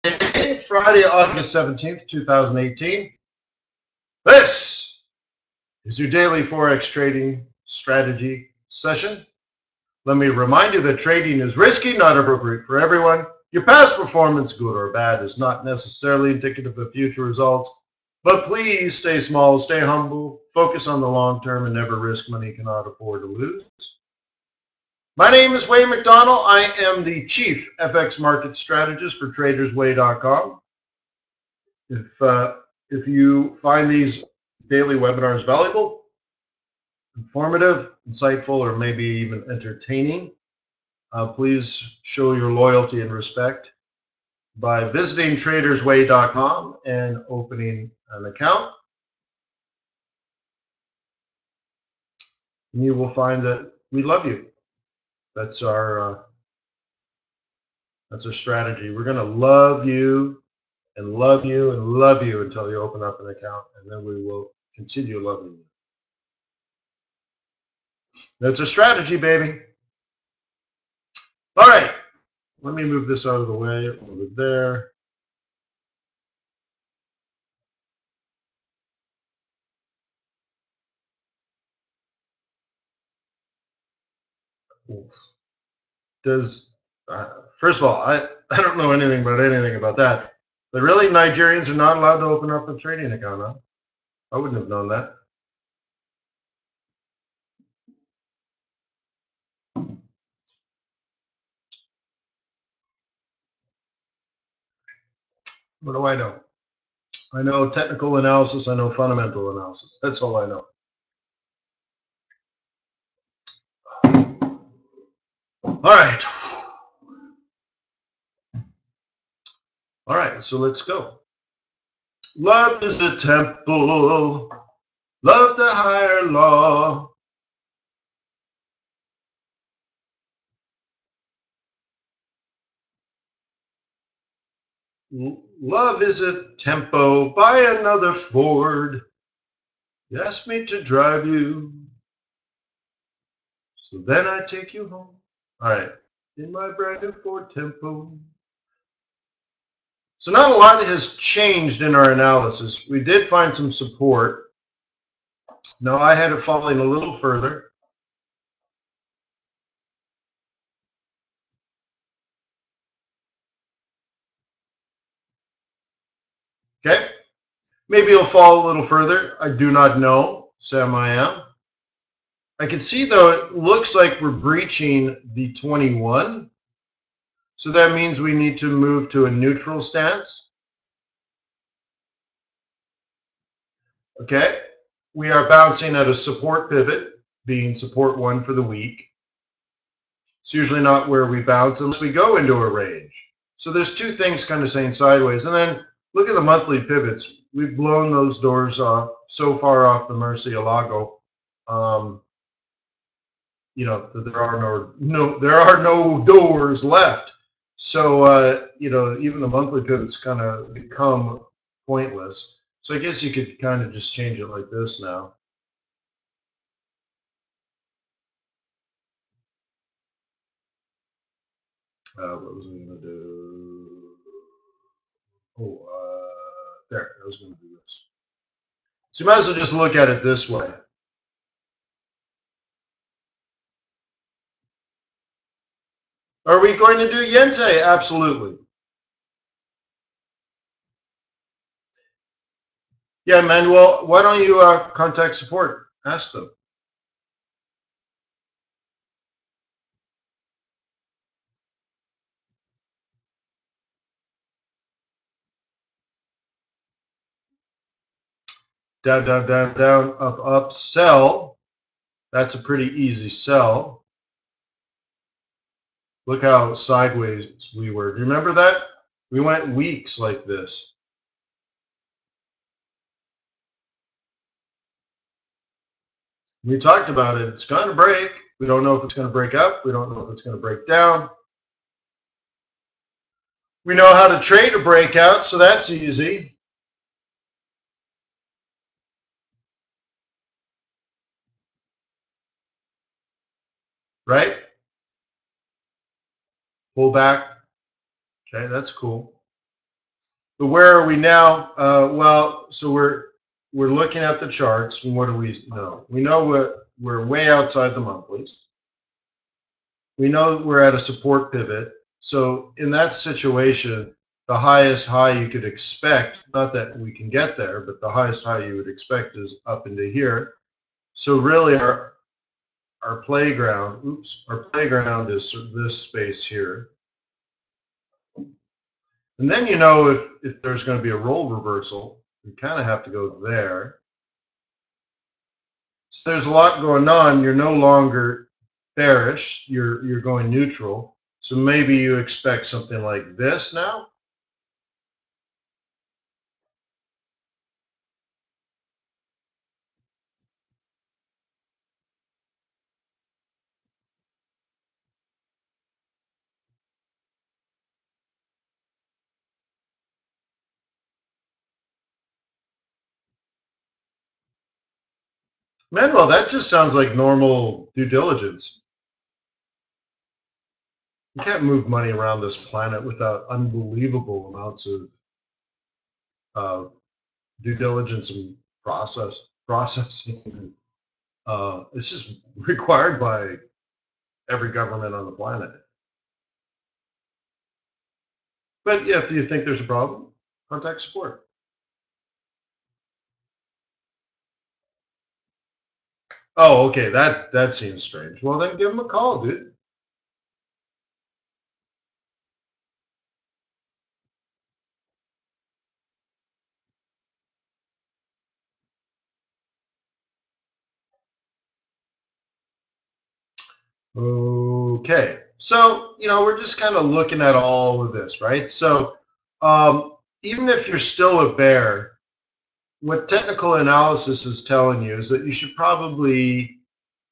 Friday, August 17th, 2018. This is your daily Forex trading strategy session. Let me remind you that trading is risky, not appropriate for everyone. Your past performance, good or bad, is not necessarily indicative of future results. But please stay small, stay humble, focus on the long term, and never risk money you cannot afford to lose. My name is McDonell. I am the Chief FX Market Strategist for TradersWay.com. If you find these daily webinars valuable, informative, insightful, or maybe even entertaining, please show your loyalty and respect by visiting TradersWay.com and opening an account. And you will find that we love you. That's our strategy. We're going to love you and love you and love you until you open up an account, and then we will continue loving you. That's a strategy, baby. All right, let me move this out of the way over there. First of all, I don't know anything about that. But really, Nigerians are not allowed to open up a trading account, huh? I wouldn't have known that. What do I know? I know technical analysis. I know fundamental analysis. That's all I know. All right, so let's go. Love is a temple. Love the higher law. Love is a tempo. Buy another Ford. You asked me to drive you, so then I take you home. All right, in my brand new Ford Tempo. So not a lot has changed in our analysis. We did find some support. Now I had it falling a little further. Okay, maybe it'll fall a little further. I do not know. Sam, I am. I can see, though, it looks like we're breaching the 21. So that means we need to move to a neutral stance. Okay, we are bouncing at a support pivot, being support 1 for the week. It's usually not where we bounce unless we go into a range. So there's two things kind of saying sideways. And then look at the monthly pivots. We've blown those doors off so far off the Murcielago. You know, that there are no doors left. So you know, even the monthly pivots kind of become pointless. So I guess you could kind of just change it like this now. What was I going to do? Oh, there, I was going to do this. So you might as well just look at it this way. Are we going to do Yente? Absolutely. Yeah, Manuel, why don't you contact support? Ask them. Down, down, down, down, up, up, sell. That's a pretty easy sell. Look how sideways we were. Do you remember that? We went weeks like this. We talked about it. It's going to break. We don't know if it's going to break up. We don't know if it's going to break down. We know how to trade a breakout, so that's easy. Right? Pull back. Okay, that's cool. But where are we now? Well, so we're looking at the charts, and what do we know? We know we're way outside the monthlies. We know we're at a support pivot. So in that situation, the highest high you could expect, not that we can get there, but the highest high you would expect is up into here. So really our playground is this space here. And then you know if there's going to be a roll reversal, you kind of have to go there. So there's a lot going on. You're no longer bearish. You're going neutral. So maybe you expect something like this now. Manuel, that just sounds like normal due diligence. You can't move money around this planet without unbelievable amounts of due diligence and processing. It's just required by every government on the planet. But if you think there's a problem, contact support. Oh, okay, that seems strange. Well, then give them a call, dude. Okay, so we're just kind of looking at all of this, right? So even if you're still a bear, what technical analysis is telling you is that you should probably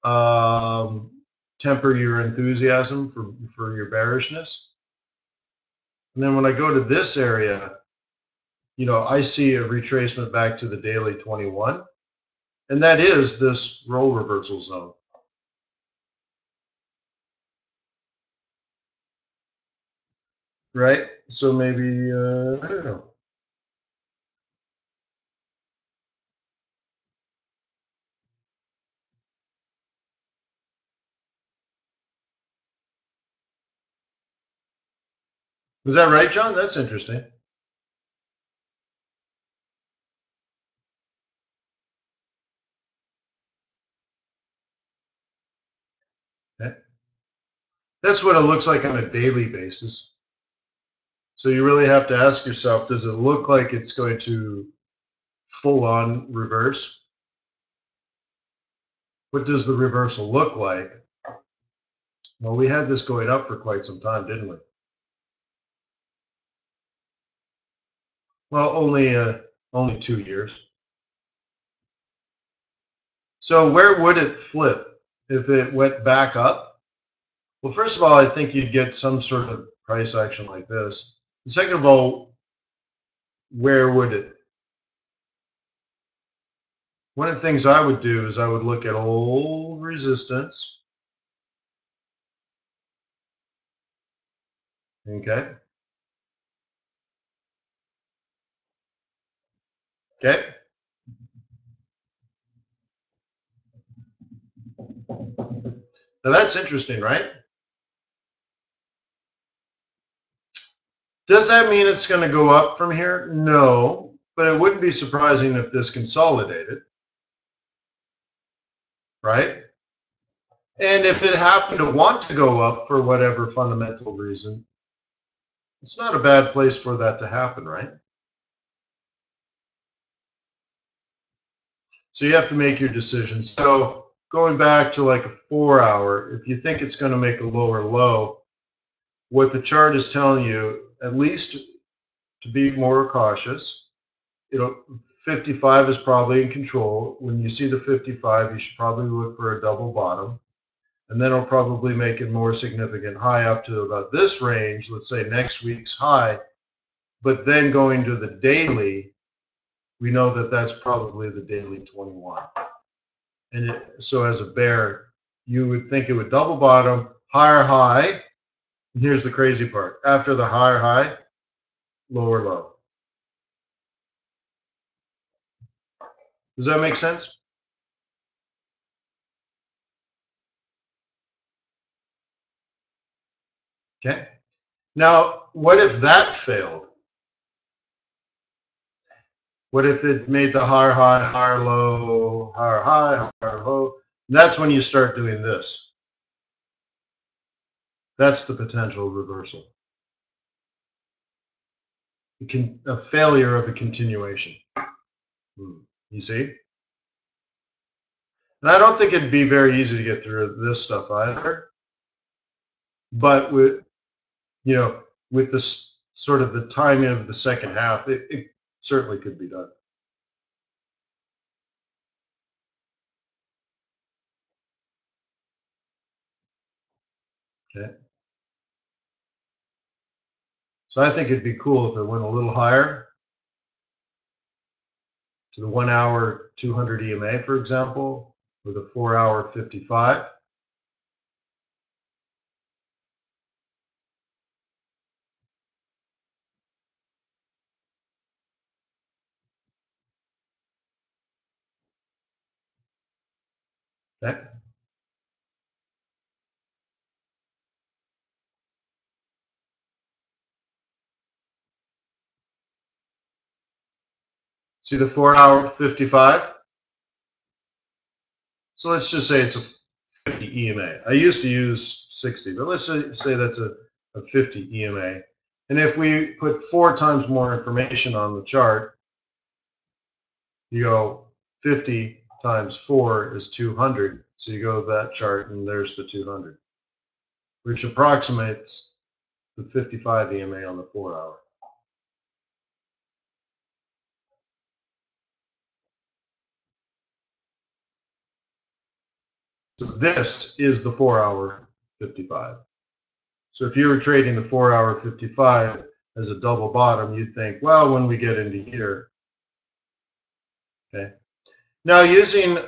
temper your enthusiasm for your bearishness. And then when I go to this area, I see a retracement back to the daily 21, and that is this roll reversal zone. Right? So maybe, I don't know. Is that right, John? That's interesting. Okay. That's what it looks like on a daily basis. So you really have to ask yourself, does it look like it's going to full on reverse? What does the reversal look like? Well, we had this going up for quite some time, didn't we? Well, only 2 years. So where would it flip if it went back up? Well, first of all, I think you'd get some sort of price action like this. And second of all, where would it? One of the things I would do is I would look at old resistance. Okay. Okay. Now that's interesting, right? Does that mean it's going to go up from here? No, but it wouldn't be surprising if this consolidated, right? And if it happened to want to go up for whatever fundamental reason, it's not a bad place for that to happen, right? So you have to make your decision. So going back to like a 4 hour, if you think it's going to make a lower low, what the chart is telling you, at least to be more cautious, 55 is probably in control. When you see the 55, you should probably look for a double bottom. And then it'll probably make a more significant high up to about this range, let's say next week's high. But then going to the daily, we know that that's probably the daily 21. And so as a bear, you would think it would double bottom, higher high. And here's the crazy part. After the higher high, lower low. Does that make sense? Okay. Now, what if that failed? What if it made the higher high, higher low, higher high, higher low? That's when you start doing this. That's the potential reversal. A failure of a continuation. You see? And I don't think it'd be very easy to get through this stuff either. But with, you know, with this sort of the timing of the second half, it certainly could be done. Okay. So I think it'd be cool if it went a little higher to the 1 hour 200 EMA, for example, with a 4 hour 55. Okay. See the 4 hour 55? So let's just say it's a 50 EMA. I used to use 60, but let's say that's a 50 EMA. And if we put 4 times more information on the chart, you go 50 times 4 is 200. So you go to that chart and there's the 200, which approximates the 55 EMA on the 4 hour. So this is the 4 hour 55. So if you were trading the 4 hour 55 as a double bottom, you'd think, well, when we get into here, okay. Now using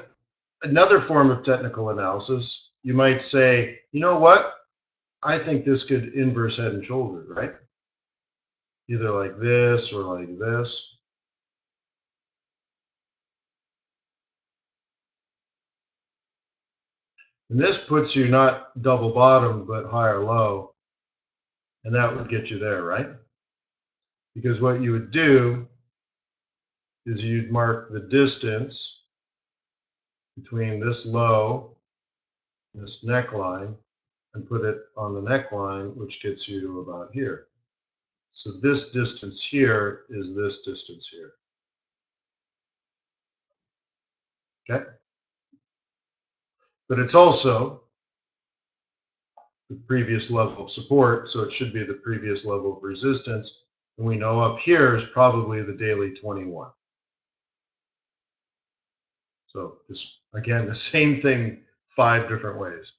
another form of technical analysis, you might say, you know what? I think this could inverse head and shoulders, right? Either like this or like this. And this puts you not double bottom, but higher low. And that would get you there, right? Because what you would do is you'd mark the distance between this low and this neckline and put it on the neckline, which gets you to about here. So this distance here is this distance here. Okay? But it's also the previous level of support, so it should be the previous level of resistance. And we know up here is probably the daily 21. So just, again, the same thing 5 different ways.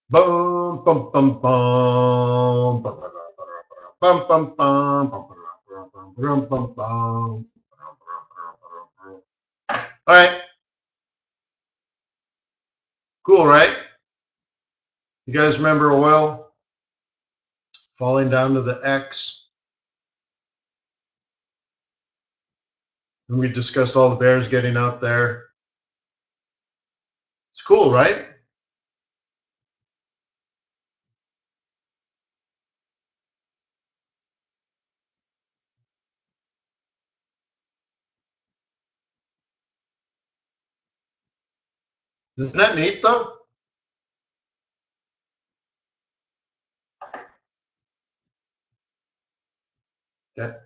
Boom, bum, bum, bum, bum, bum, bum, bum, bum, bum, bum. All right. Cool, right? You guys remember oil falling down to the X? And we discussed all the bears getting out there. It's cool, right? Isn't that neat, though? Okay.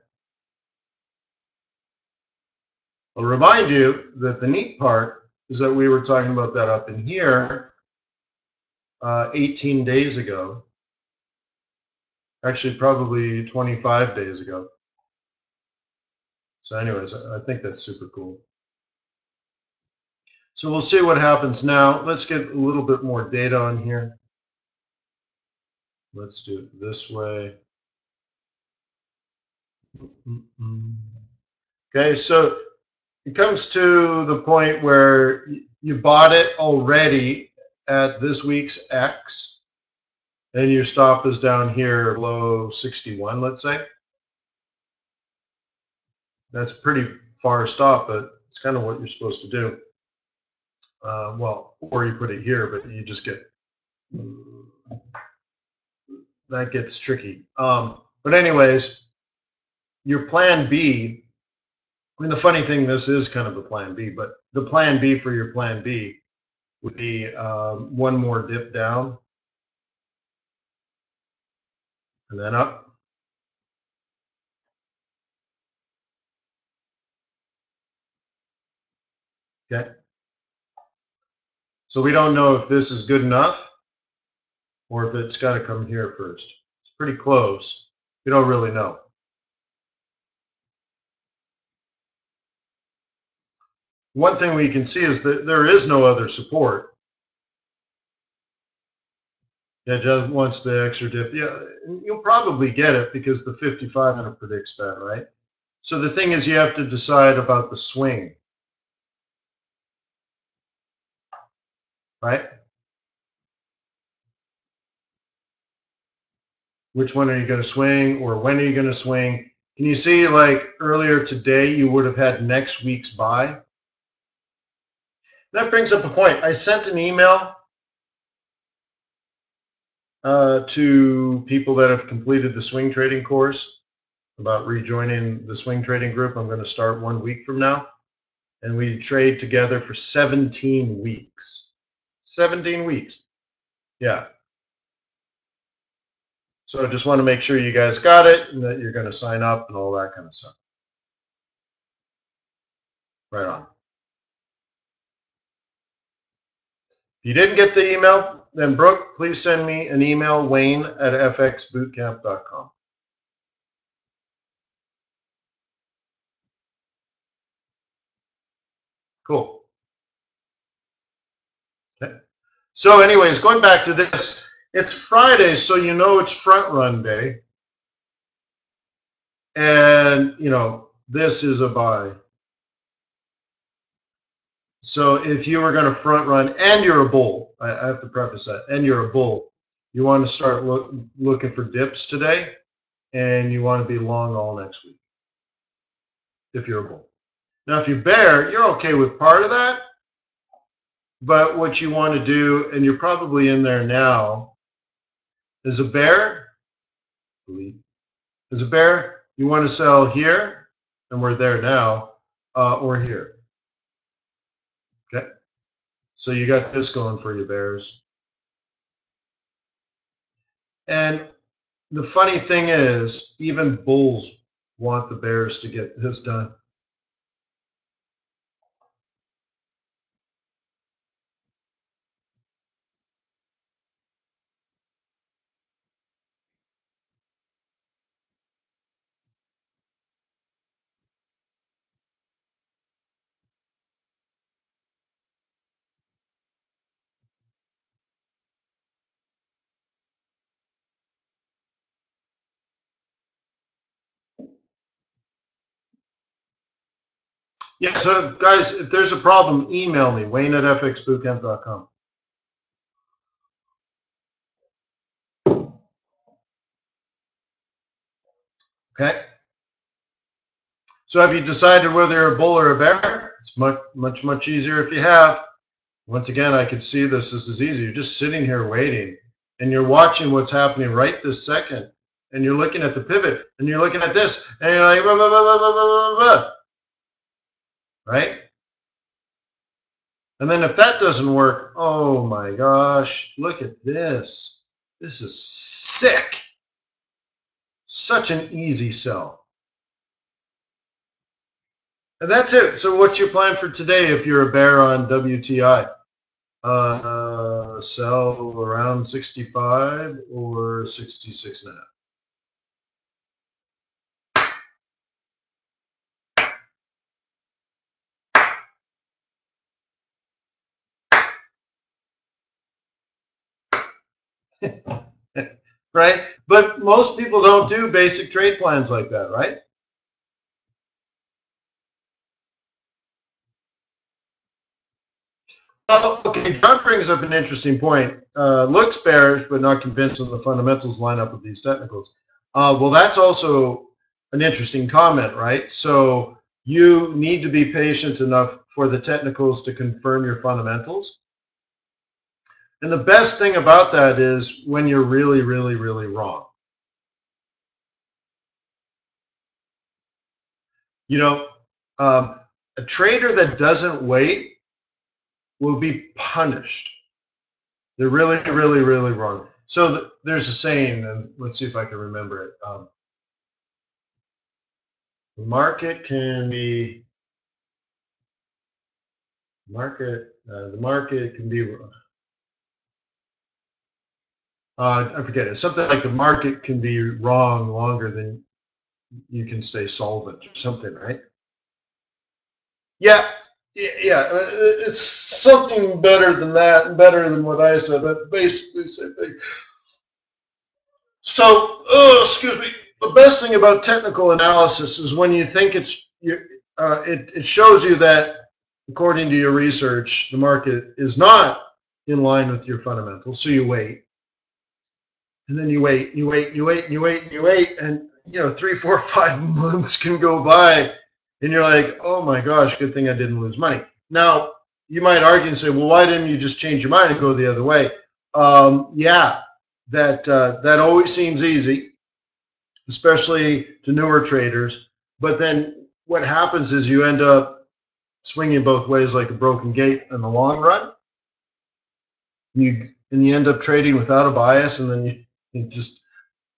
I'll remind you that the neat part is that we were talking about that up in here 18 days ago. Actually, probably 25 days ago. So anyways, I think that's super cool. So we'll see what happens now. Let's get a little bit more data on here. Let's do it this way. Okay, so it comes to the point where you bought it already at this week's X, and your stop is down here below 61, let's say. That's pretty far stop, but it's kind of what you're supposed to do. Well, or you put it here, but you just get, that gets tricky. But anyways, your plan B, I mean, the funny thing, this is kind of a plan B, but the plan B for your plan B would be one more dip down and then up. Okay. So we don't know if this is good enough or if it's got to come here first. It's pretty close. We don't really know. One thing we can see is that there is no other support. Yeah, just once the extra dip, yeah, you'll probably get it because the 5500 predicts that, right? So the thing is, you have to decide about the swing, right? Which one are you going to swing, or when are you going to swing? Can you see, like earlier today, you would have had next week's buy? That brings up a point. I sent an email to people that have completed the swing trading course about rejoining the swing trading group. I'm going to start 1 week from now. And we trade together for 17 weeks. 17 weeks. Yeah. So I just want to make sure you guys got it and that you're going to sign up and all that kind of stuff. Right on. If you didn't get the email, then Brooke, please send me an email, wayne@fxbootcamp.com. Cool. Okay. So anyways, going back to this, it's Friday, so you know it's front run day. And, you know, this is a buy. So if you were going to front run, and you're a bull, I have to preface that, and you're a bull, you want to start looking for dips today, and you want to be long all next week if you're a bull. Now, if you're bear, you're okay with part of that, but what you want to do, and you're probably in there now, as a bear, you want to sell here, and we're there now, or here. Okay, so you got this going for you, bears. And the funny thing is, even bulls want the bears to get this done. Yeah, so guys, if there's a problem, email me, wayne@fxbootcamp.com. Okay? So have you decided whether you're a bull or a bear? It's much easier if you have. Once again, I could see this is easy. You're just sitting here waiting, and you're watching what's happening right this second, and you're looking at the pivot, and you're looking at this, and you're like, blah, blah, blah, blah, blah, blah, blah. Right? And then if that doesn't work, oh my gosh, look at this. This is sick. Such an easy sell. And that's it. So what's your plan for today if you're a bear on WTI? Sell around 65 or 66 and a half. Right? But most people don't do basic trade plans like that, right? Well, okay, John brings up an interesting point. Looks bearish, but not convinced on the fundamentals line up with these technicals. Well, that's also an interesting comment, right? So You need to be patient enough for the technicals to confirm your fundamentals. And the best thing about that is when you're really, really, really wrong. You know, a trader that doesn't wait will be punished. They're really, really, really wrong. So there's a saying, and let's see if I can remember it. The market can be the market can be. I forget it. Something like the market can be wrong longer than you can stay solvent, or something, right? Yeah, yeah. It's something better than that, better than what I said. But basically the same thing. So, excuse me. The best thing about technical analysis is when you think it shows you that, according to your research, the market is not in line with your fundamentals. So you wait, and then you wait, you wait, you wait, and you wait, and you wait, and 3, 4, 5 months can go by, and you're like, oh my gosh, good thing I didn't lose money. Now, you might argue and say, well, why didn't you just change your mind and go the other way? Yeah, that always seems easy, especially to newer traders. But then what happens is you end up swinging both ways like a broken gate in the long run. You end up trading without a bias, and then you just,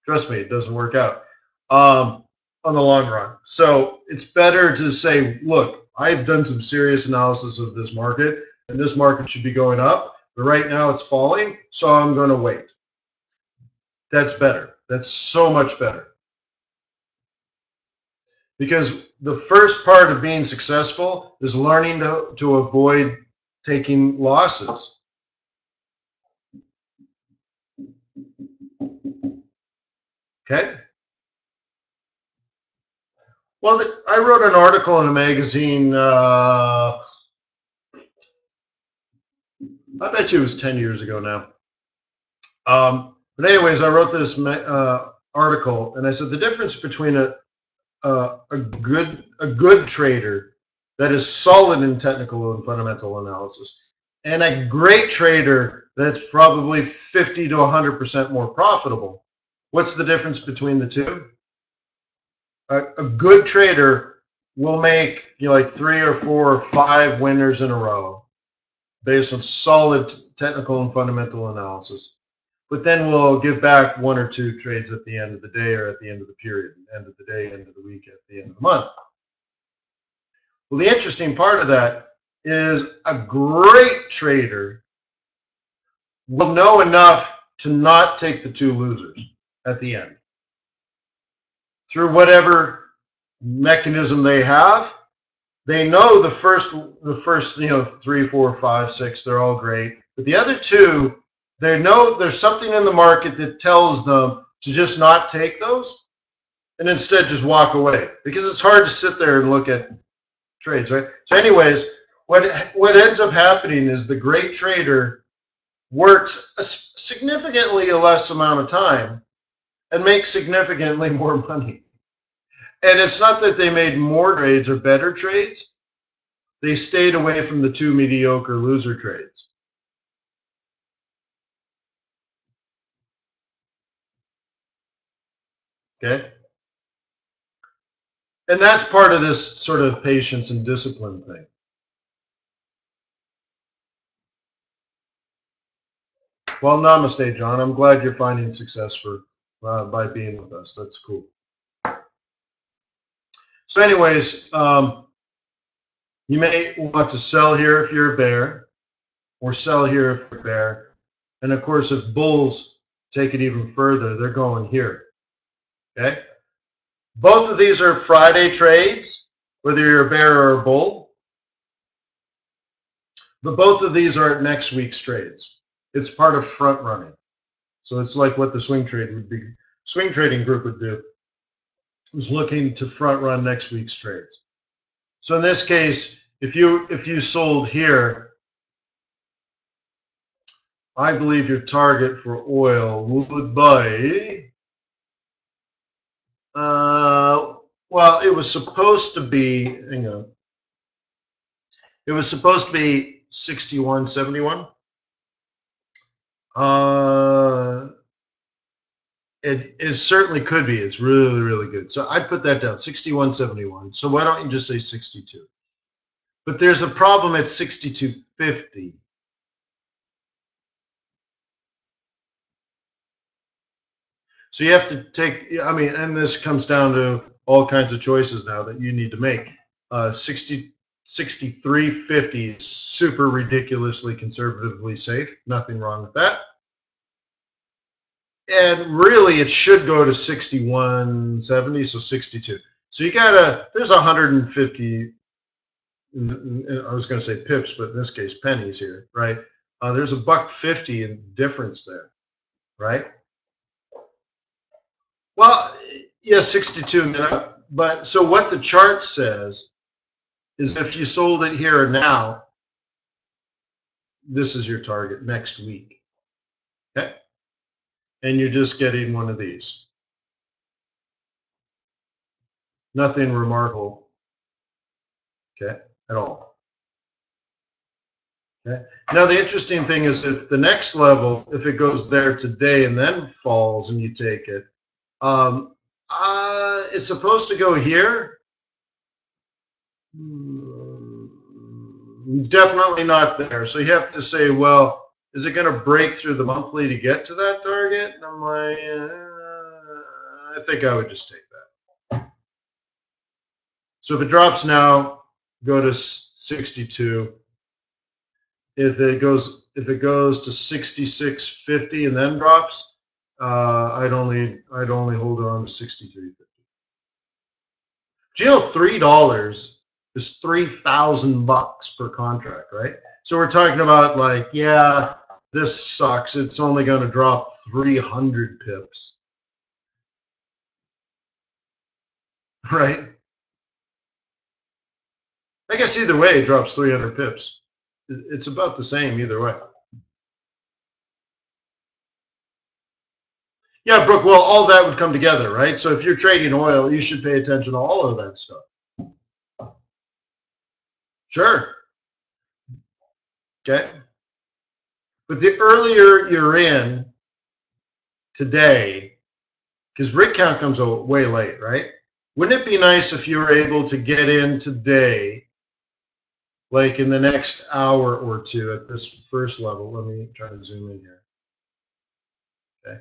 trust me, it doesn't work out on the long run. So it's better to say, look, I've done some serious analysis of this market, and this market should be going up, but right now it's falling, so I'm going to wait. That's better. That's so much better. Because the first part of being successful is learning to avoid taking losses. Okay? Well, I wrote an article in a magazine, I bet you it was 10 years ago now. But anyways, I wrote this article, and I said the difference between a good trader that is solid in technical and fundamental analysis and a great trader that's probably 50 to 100% more profitable. What's the difference between the two? A good trader will make like 3 or 4 or 5 winners in a row based on solid technical and fundamental analysis. But then we'll give back 1 or 2 trades at the end of the day, or at the end of the period, end of the day, end of the week, at the end of the month. Well, the interesting part of that is a great trader will know enough to not take the 2 losers at the end. Through whatever mechanism they have, they know the first 3, 4, 5, 6, they're all great. But the other 2, they know there's something in the market that tells them to just not take those and instead just walk away, because it's hard to sit there and look at trades, right? So anyways, what ends up happening is the great trader works a significantly less amount of time and makes significantly more money. And it's not that they made more trades or better trades. They stayed away from the 2 mediocre loser trades. Okay? And that's part of this sort of patience and discipline thing. Well, namaste, John. I'm glad you're finding success by being with us. That's cool. So anyways, you may want to sell here if you're a bear, or sell here if you're a bear. And of course, if bulls take it even further, they're going here. Okay? Both of these are Friday trades, whether you're a bear or a bull. But both of these are next week's trades. It's part of front running. So it's like what the swing trading group would do. Was looking to front run next week's trades. So in this case, if you sold here, I believe your target for oil would be Well, it was supposed to be, hang on, it was supposed to be 61.71. It certainly could be. It's really, really good. So I'd put that down, 61.71. So why don't you just say 62? But there's a problem at 62.50. So you have to take, I mean, and this comes down to all kinds of choices now that you need to make. 63.50 is super ridiculously conservatively safe. Nothing wrong with that. And really, it should go to 61.70, so 62. So you gotta, there's 150, I was going to say pips, but in this case, pennies here, right? There's a $1.50 in difference there, right? Well, yeah, 62 minutes. But so what the chart says is if you sold it here and now, this is your target next week. Okay? And you're just getting one of these. Nothing remarkable, okay, at all. Okay. Now the interesting thing is if the next level, if it goes there today and then falls and you take it, it's supposed to go here. Definitely not there. So you have to say, well, is it going to break through the monthly to get to that target? And I'm like, I think I would just take that. So if it drops now, go to 62. If it goes to 66.50 and then drops, I'd only hold on to 63.50. Do you know $3 is $3,000 per contract, right? So we're talking about like, yeah, this sucks. It's only going to drop 300 pips, right? I guess either way, it drops 300 pips. It's about the same either way. Yeah, Brooke, well, all that would come together, right? So if you're trading oil, you should pay attention to all of that stuff. Sure. Okay. But the earlier you're in today, because rig count comes way late, right? Wouldn't it be nice if you were able to get in today, like in the next hour or two at this first level? Let me try to zoom in here. Okay.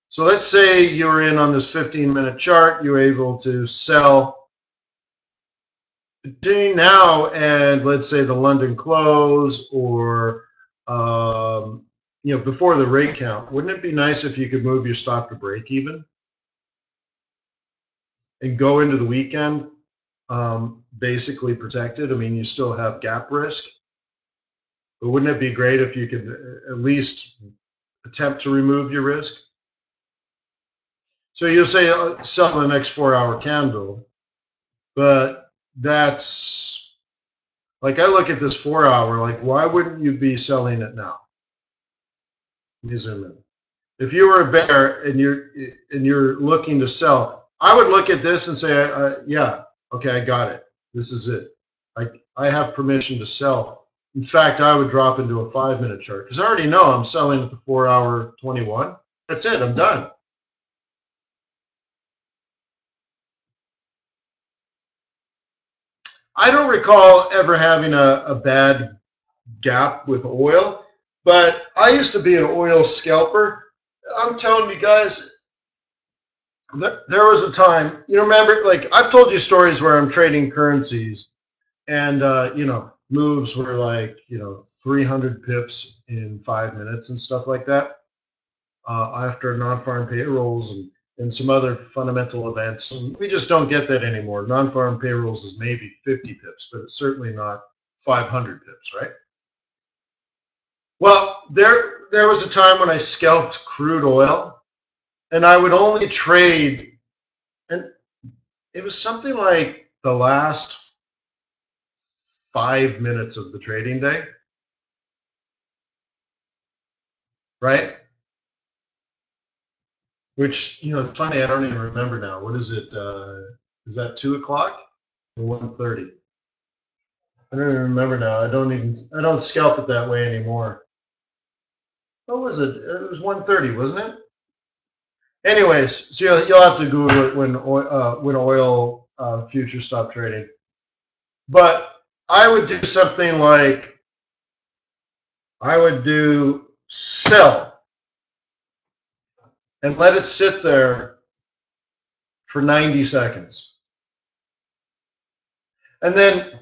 So let's say you're in on this 15-minute chart, you're able to sell between now and let's say the London close or before the rig count. Wouldn't it be nice if you could move your stop to break even and go into the weekend basically protected? I mean, you still have gap risk, but wouldn't it be great if you could at least attempt to remove your risk? So you'll say sell the next 4-hour candle, but that's like, I look at this 4-hour, like, why wouldn't you be selling it now? Let me zoom in. If you were a bear and you're looking to sell, I would look at this and say, yeah, okay, I got it. This is it. I have permission to sell. In fact, I would drop into a 5-minute chart because I already know I'm selling at the 4-hour 21. That's it. I'm done. I don't recall ever having a bad gap with oil, but I used to be an oil scalper. I'm telling you guys, there was a time, remember, like I've told you stories where I'm trading currencies and, moves were like, 300 pips in 5 minutes and stuff like that after non-farm payrolls and some other fundamental events. And we just don't get that anymore. Non-farm payrolls is maybe 50 pips, but it's certainly not 500 pips, right? Well, there was a time when I scalped crude oil and I would only trade, and it was something like the last 5 minutes of the trading day, right? Which, it's funny, I don't even remember now. What is it? Is that 2 o'clock or 1:30? I don't even remember now. I don't scalp it that way anymore. What was it? It was 1:30, wasn't it? Anyways, so you'll have to Google it when oil futures stop trading. But I would do something like, I would do sell and let it sit there for 90 seconds. And then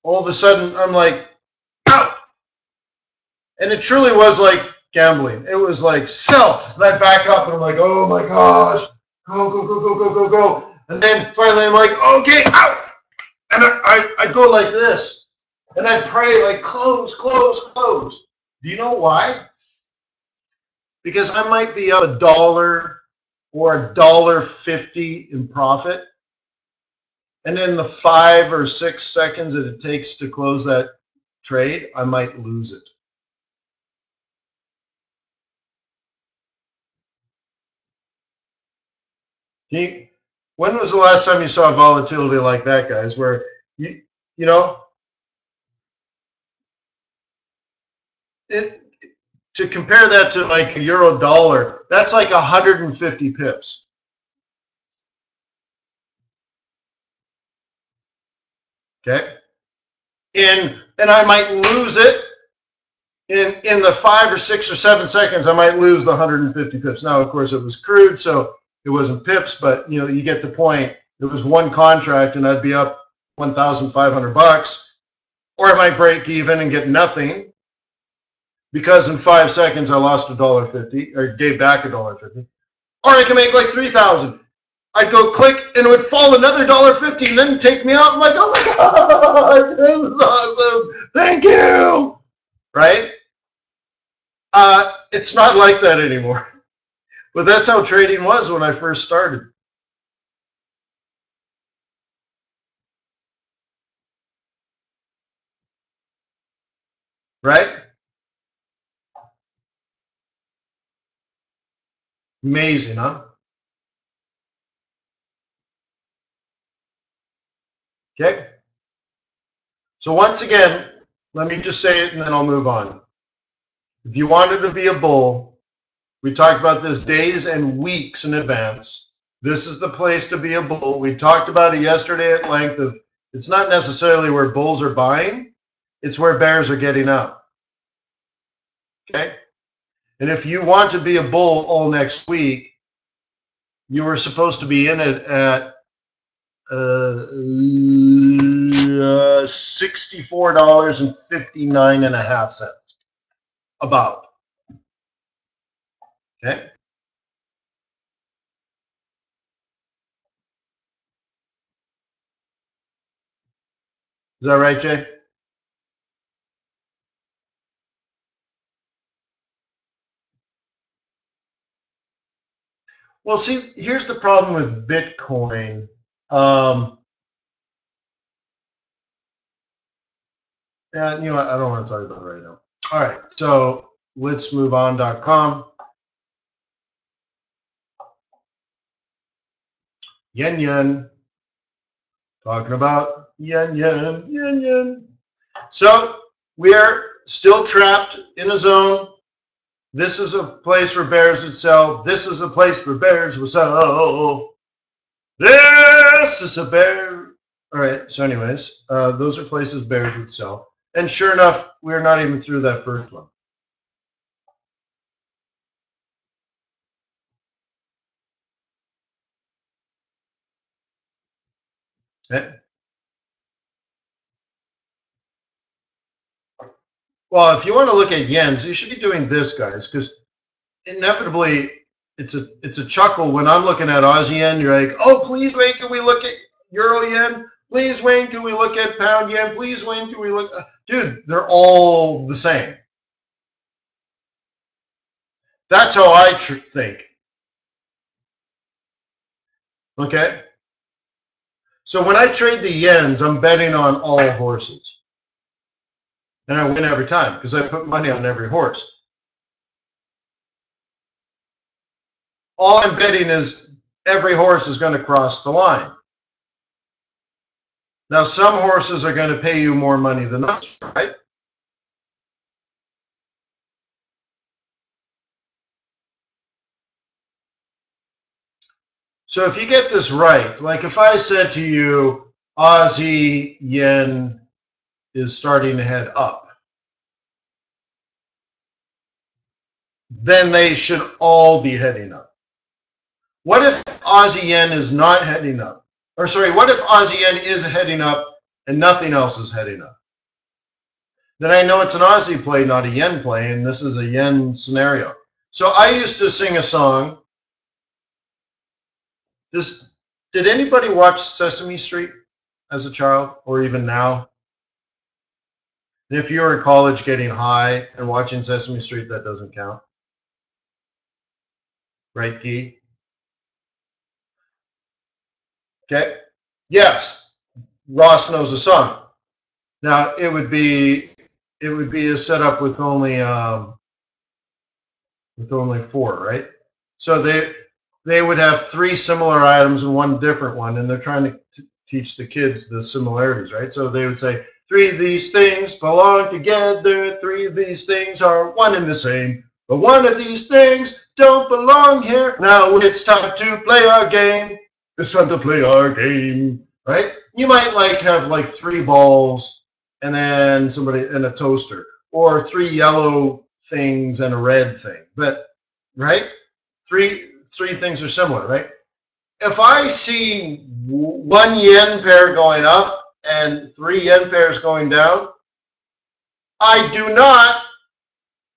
all of a sudden I'm like, out. And it truly was like gambling. It was like sell. And I back up and I'm like, oh my gosh, go, go, go, go, go, go, go. And then finally I'm like, okay, out. And I go like this. And I pray like close, close, close. Do you know why? Because I might be up $1 or $1.50 in profit. And in the 5 or 6 seconds that it takes to close that trade, I might lose it. When was the last time you saw volatility like that, guys? Where you know, to compare that to like a euro dollar, that's like 150 pips. Okay, and I might lose it in the 5 or 6 or 7 seconds. I might lose the 150 pips. Now, of course, it was crude, so it wasn't pips, but you know, you get the point. It was one contract, and I'd be up $1,500, or I might break even and get nothing because in 5 seconds I lost $1.50 or gave back $1.50, or I can make like 3,000. I'd go click and it would fall another $1.50 and then take me out. I'm like, oh my god, that was awesome! Thank you. Right? It's not like that anymore. But that's how trading was when I first started. Right? Amazing, huh? Okay. So once again, let me just say it and then I'll move on. If you wanted to be a bull, we talked about this days and weeks in advance. This is the place to be a bull. We talked about it yesterday at length of it's not necessarily where bulls are buying, it's where bears are getting out. Okay? And if you want to be a bull all next week, you were supposed to be in it at $64.59.5 about. Okay. Is that right, Jay? Well, see, here's the problem with Bitcoin. And you know what? I don't want to talk about it right now. All right, so let's move on.com. Yen. Talking about yen. So we are still trapped in a zone. This is a place where bears would sell. This is a place where bears would sell. This is a bear. All right, so anyways, those are places bears would sell. And sure enough, we're not even through that first one. Okay. Well, if you want to look at yens, you should be doing this, guys, because inevitably it's a chuckle when I'm looking at Aussie yen. You're like, oh, please wait, can we look at Euro yen? Please wait, can we look at pound yen? Please wait, can we look? Dude, they're all the same. That's how I think. Okay. So when I trade the yens, I'm betting on all horses. And I win every time because I put money on every horse. All I'm betting is every horse is going to cross the line. Now, some horses are going to pay you more money than others, right? So if you get this right, like if I said to you, Aussie yen is starting to head up, then they should all be heading up. What if Aussie yen is not heading up? Or sorry, what if Aussie yen is heading up and nothing else is heading up? Then I know it's an Aussie play, not a yen play, and this is a yen scenario. So I used to sing a song. Did anybody watch Sesame Street as a child, or even now? And if you're in college getting high and watching Sesame Street, that doesn't count. Right, Guy? Okay. Yes, Ross knows the song. Now it would be a setup with only four, right? So they would have three similar items and one different one, and they're trying to teach the kids the similarities, right? So they would say, three of these things belong together, three of these things are one and the same, but one of these things don't belong here. Now it's time to play our game. It's time to play our game, right? You might have three balls and then somebody and a toaster, or three yellow things and a red thing, but right? Three things are similar, right? If I see one yen pair going up and three yen pairs going down, I do not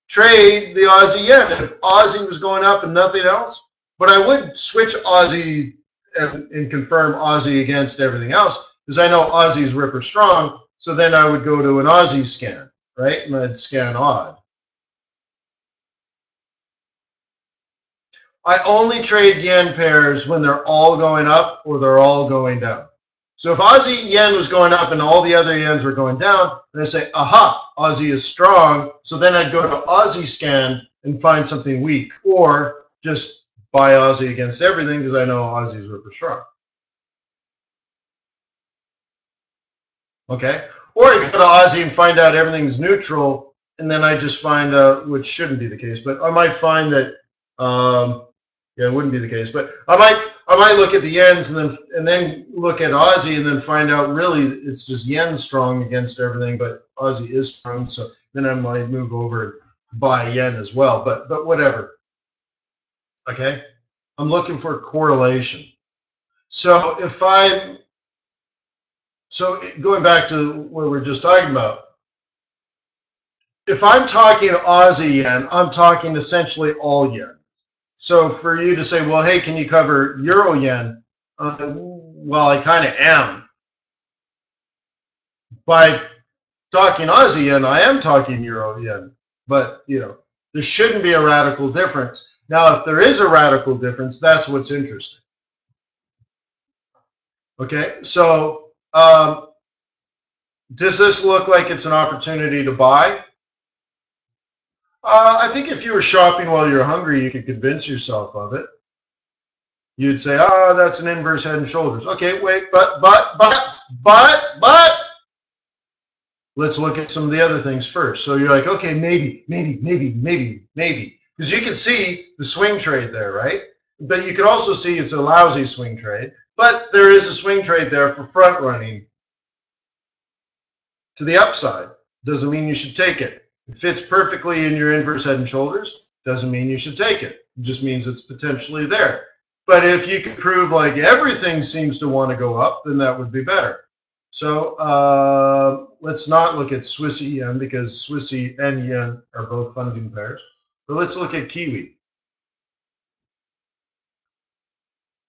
trade the Aussie yen. If Aussie was going up and nothing else, but I would switch Aussie and confirm Aussie against everything else, because I know Aussie's ripper strong, so then I would go to an Aussie scan, right? And I'd scan odd. I only trade yen pairs when they're all going up or they're all going down. So if Aussie yen was going up and all the other yens were going down, then I say, aha, Aussie is strong. So then I'd go to Aussie scan and find something weak, or just buy Aussie against everything because I know Aussie's ripper strong. Okay? Or I go to Aussie and find out everything's neutral, and then I just find out, which shouldn't be the case, but I might find that yeah, it wouldn't be the case, but I might look at the yens and then look at Aussie and then find out really it's just yen strong against everything, but Aussie is strong. So then I might move over and buy yen as well. But whatever. Okay, I'm looking for correlation. So going back to what we were just talking about, if I'm talking Aussie yen, I'm talking essentially all yen. So for you to say, well, hey, can you cover euro yen? Well, I kind of am. By talking Aussie yen, I am talking euro yen. But, there shouldn't be a radical difference. Now, if there is a radical difference, that's what's interesting. Okay, so does this look like it's an opportunity to buy? I think if you were shopping while you're hungry, you could convince yourself of it. You'd say, oh, that's an inverse head and shoulders. Okay, wait, but. Let's look at some of the other things first. So you're like, okay, maybe. Because you can see the swing trade there, right? But you could also see it's a lousy swing trade. But there is a swing trade there for front running to the upside. Doesn't mean you should take it. It fits perfectly in your inverse head and shoulders. Doesn't mean you should take it. It just means it's potentially there. But if you can prove like everything seems to want to go up, then that would be better. So let's not look at Swissy yen, because Swissy and yen are both funding pairs. But let's look at Kiwi.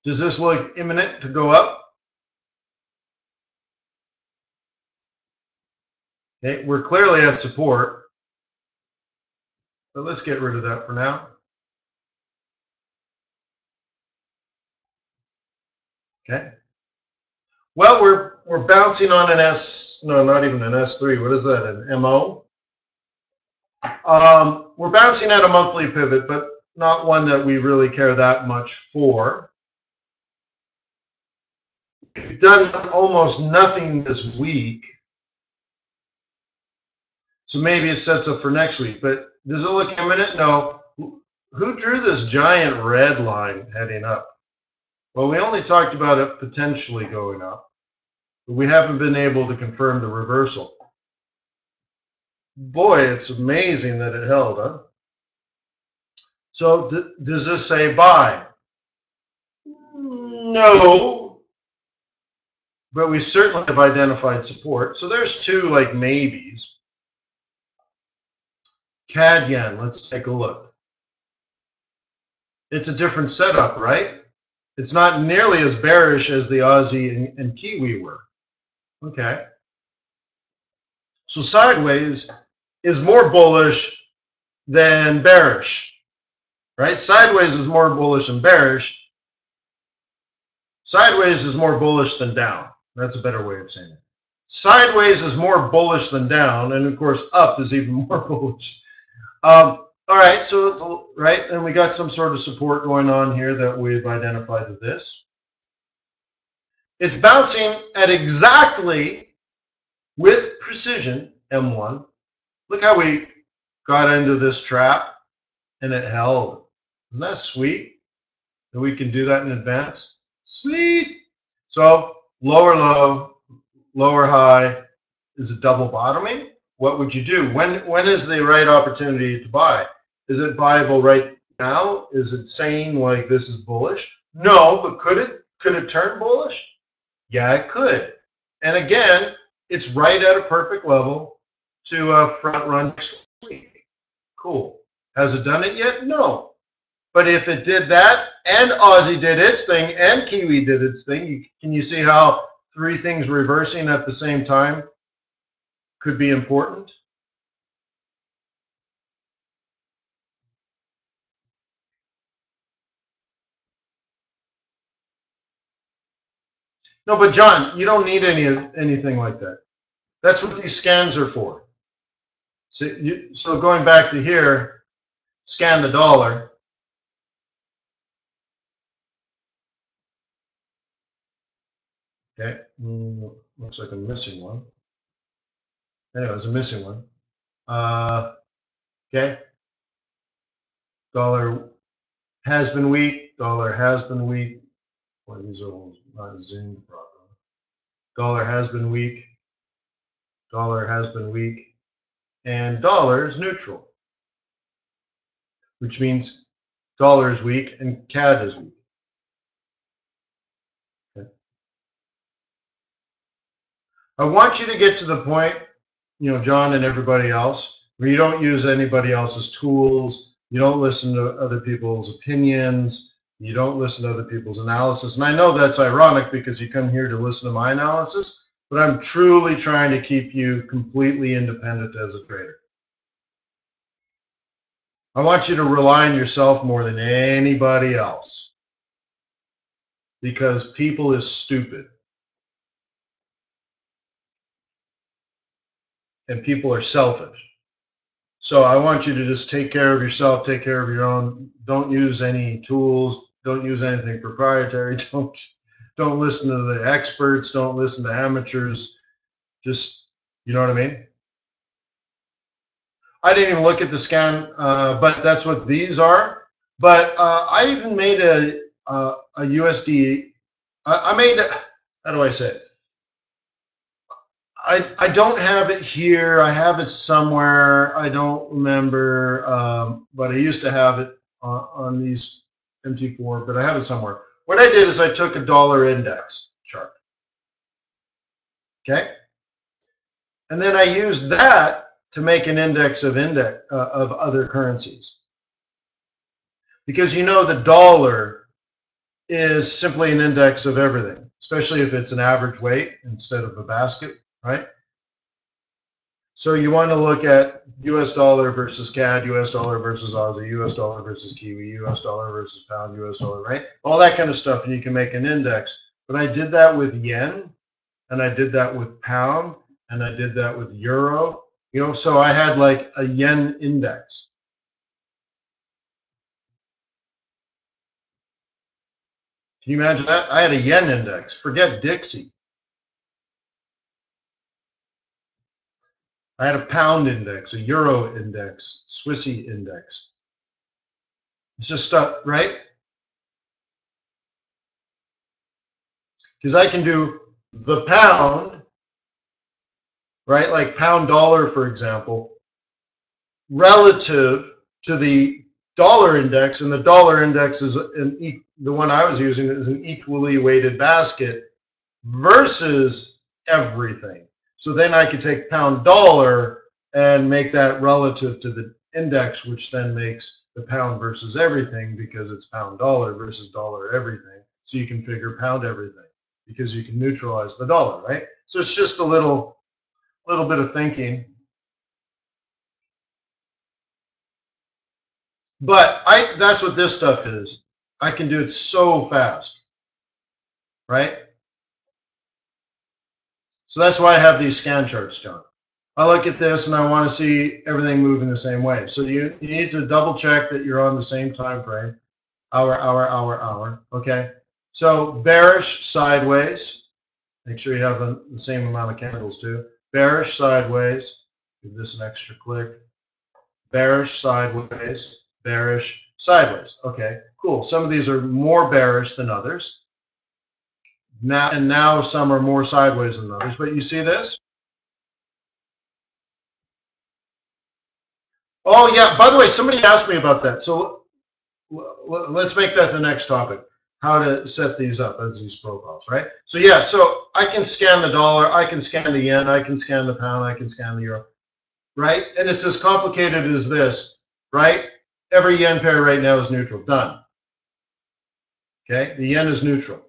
Does this look imminent to go up? Okay, we're clearly at support. But let's get rid of that for now. Okay. Well, we're bouncing on an S, no, not even an S3. What is that, an MO? We're bouncing at a monthly pivot, but not one that we really care that much for. We've done almost nothing this week. So maybe it sets up for next week. But does it look imminent? No. Who drew this giant red line heading up? Well, we only talked about it potentially going up, but we haven't been able to confirm the reversal. Boy, it's amazing that it held, huh? So does this say buy? No, but we certainly have identified support. So there's two like maybes. CAD yen, let's take a look. It's a different setup, right? It's not nearly as bearish as the Aussie and Kiwi were. Okay. So sideways is more bullish than bearish, right? Sideways is more bullish than bearish. Sideways is more bullish than down. That's a better way of saying it. Sideways is more bullish than down, and of course up is even more bullish. All right, so it's right, and we got some sort of support going on here that we've identified with this. It's bouncing at exactly, with precision, M1. Look how we got into this trap and it held. Isn't that sweet that we can do that in advance? Sweet. So lower low, lower high. Is it double bottoming? What would you do? When is the right opportunity to buy? Is it buyable right now? Is it saying like this is bullish? No, but could it turn bullish? Yeah, it could. And again, it's right at a perfect level to front run next week. Cool. Has it done it yet? No. But if it did that, and Aussie did its thing, and Kiwi did its thing, can you see how three things reversing at the same time could be important? No, but John, you don't need anything like that. That's what these scans are for. So going back to here, scan the dollar. Okay, looks like I'm missing one. Anyways, I'm missing one. Okay, dollar has been weak. Dollar has been weak. Boy, these are not zoomed properly. Dollar has been weak. Dollar has been weak. And dollar is neutral, which means dollar is weak and CAD is weak. Okay. I want you to get to the point, John and everybody else, where you don't use anybody else's tools, you don't listen to other people's opinions, you don't listen to other people's analysis. And I know that's ironic because you come here to listen to my analysis, but I'm truly trying to keep you completely independent as a trader. I want you to rely on yourself more than anybody else because people is stupid. And people are selfish. So I want you to just take care of yourself, take care of your own. Don't use any tools. Don't use anything proprietary. Don't listen to the experts. Don't listen to amateurs. Just, you know what I mean? I didn't even look at the scan, but that's what these are. But I even made a USD. I made, how do I say it? I don't have it here. I have it somewhere. I don't remember, but I used to have it on these MT4, but I have it somewhere. What I did is I took a dollar index chart. Okay? And then I used that to make an index of other currencies. Because the dollar is simply an index of everything, especially if it's an average weight instead of a basket. Right? So you want to look at US dollar versus CAD, US dollar versus Aussie, US dollar versus Kiwi, US dollar versus pound, US dollar, right? All that kind of stuff, and you can make an index. But I did that with yen, and I did that with pound, and I did that with euro. So I had like a yen index. Can you imagine that? I had a yen index. Forget Dixie. I had a pound index, a euro index, Swissy index. It's just stuff, right? Because I can do the pound, right? Like pound dollar, for example, relative to the dollar index, and the dollar index is the one I was using is an equally weighted basket versus everything. So then I could take pound dollar and make that relative to the index, which then makes the pound versus everything, because it's pound dollar versus dollar everything. So you can figure pound everything because you can neutralize the dollar, right? So it's just a little bit of thinking. But that's what this stuff is. I can do it so fast, right? So that's why I have these scan charts, John. I look at this and I want to see everything moving the same way. So you need to double check that you're on the same time frame. Hour. Okay. So bearish sideways. Make sure you have the same amount of candles too. Bearish sideways. Give this an extra click. Bearish sideways. Bearish sideways. Okay, cool. Some of these are more bearish than others. Now some are more sideways than others. But you see this? Oh yeah, by the way, somebody asked me about that. So let's make that the next topic. How to set these up as these profiles, right? So yeah, so I can scan the dollar, I can scan the yen, I can scan the pound, I can scan the euro, right? And it's as complicated as this, right? Every yen pair right now is neutral. Done. Okay, the yen is neutral.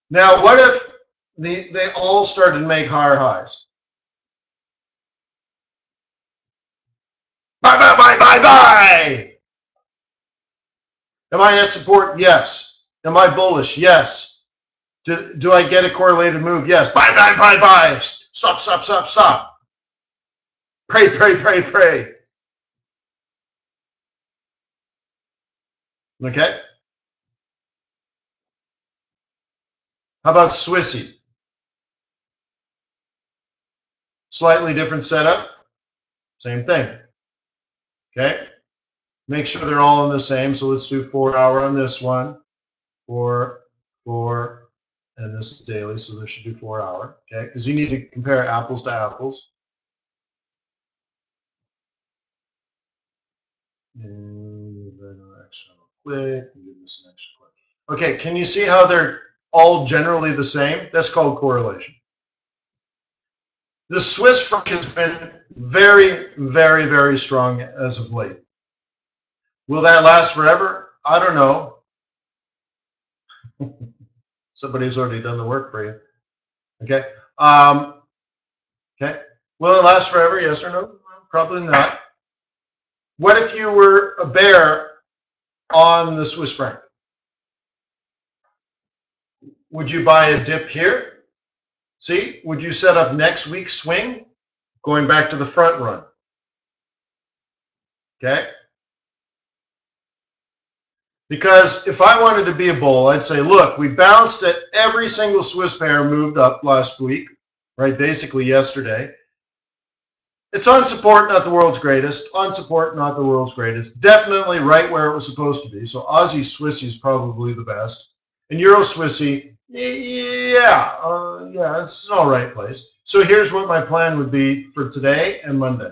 Now, what if they all started to make higher highs? Buy, buy, buy, buy, buy! Am I at support? Yes. Am I bullish? Yes. Do I get a correlated move? Yes. Buy, buy, buy, buy! Stop, stop, stop, stop. Pray, pray, pray, pray. Okay? How about Swissy? Slightly different setup. Same thing. Okay? Make sure they're all in the same. So let's do 4 hour on this one. 4, and this is daily, so this should do 4 hour. Okay? Because you need to compare apples to apples. And then an extra click, and give this an extra click. Okay, can you see how they're all generally the same? That's called correlation. The Swiss franc has been very, very, very strong as of late. Will that last forever? I don't know. Somebody's already done the work for you. Okay. Okay. Will it last forever? Yes or no? Probably not. What if you were a bear on the Swiss franc? Would you buy a dip here? See, would you set up next week's swing going back to the front run? Okay. Because if I wanted to be a bull, I'd say, look, we bounced at every single Swiss pair moved up last week, right? Basically yesterday. It's on support, not the world's greatest. On support, not the world's greatest. Definitely right where it was supposed to be. So Aussie Swissy is probably the best. And Euro Swissy, yeah, it's an all right place. So here's what my plan would be for today and Monday.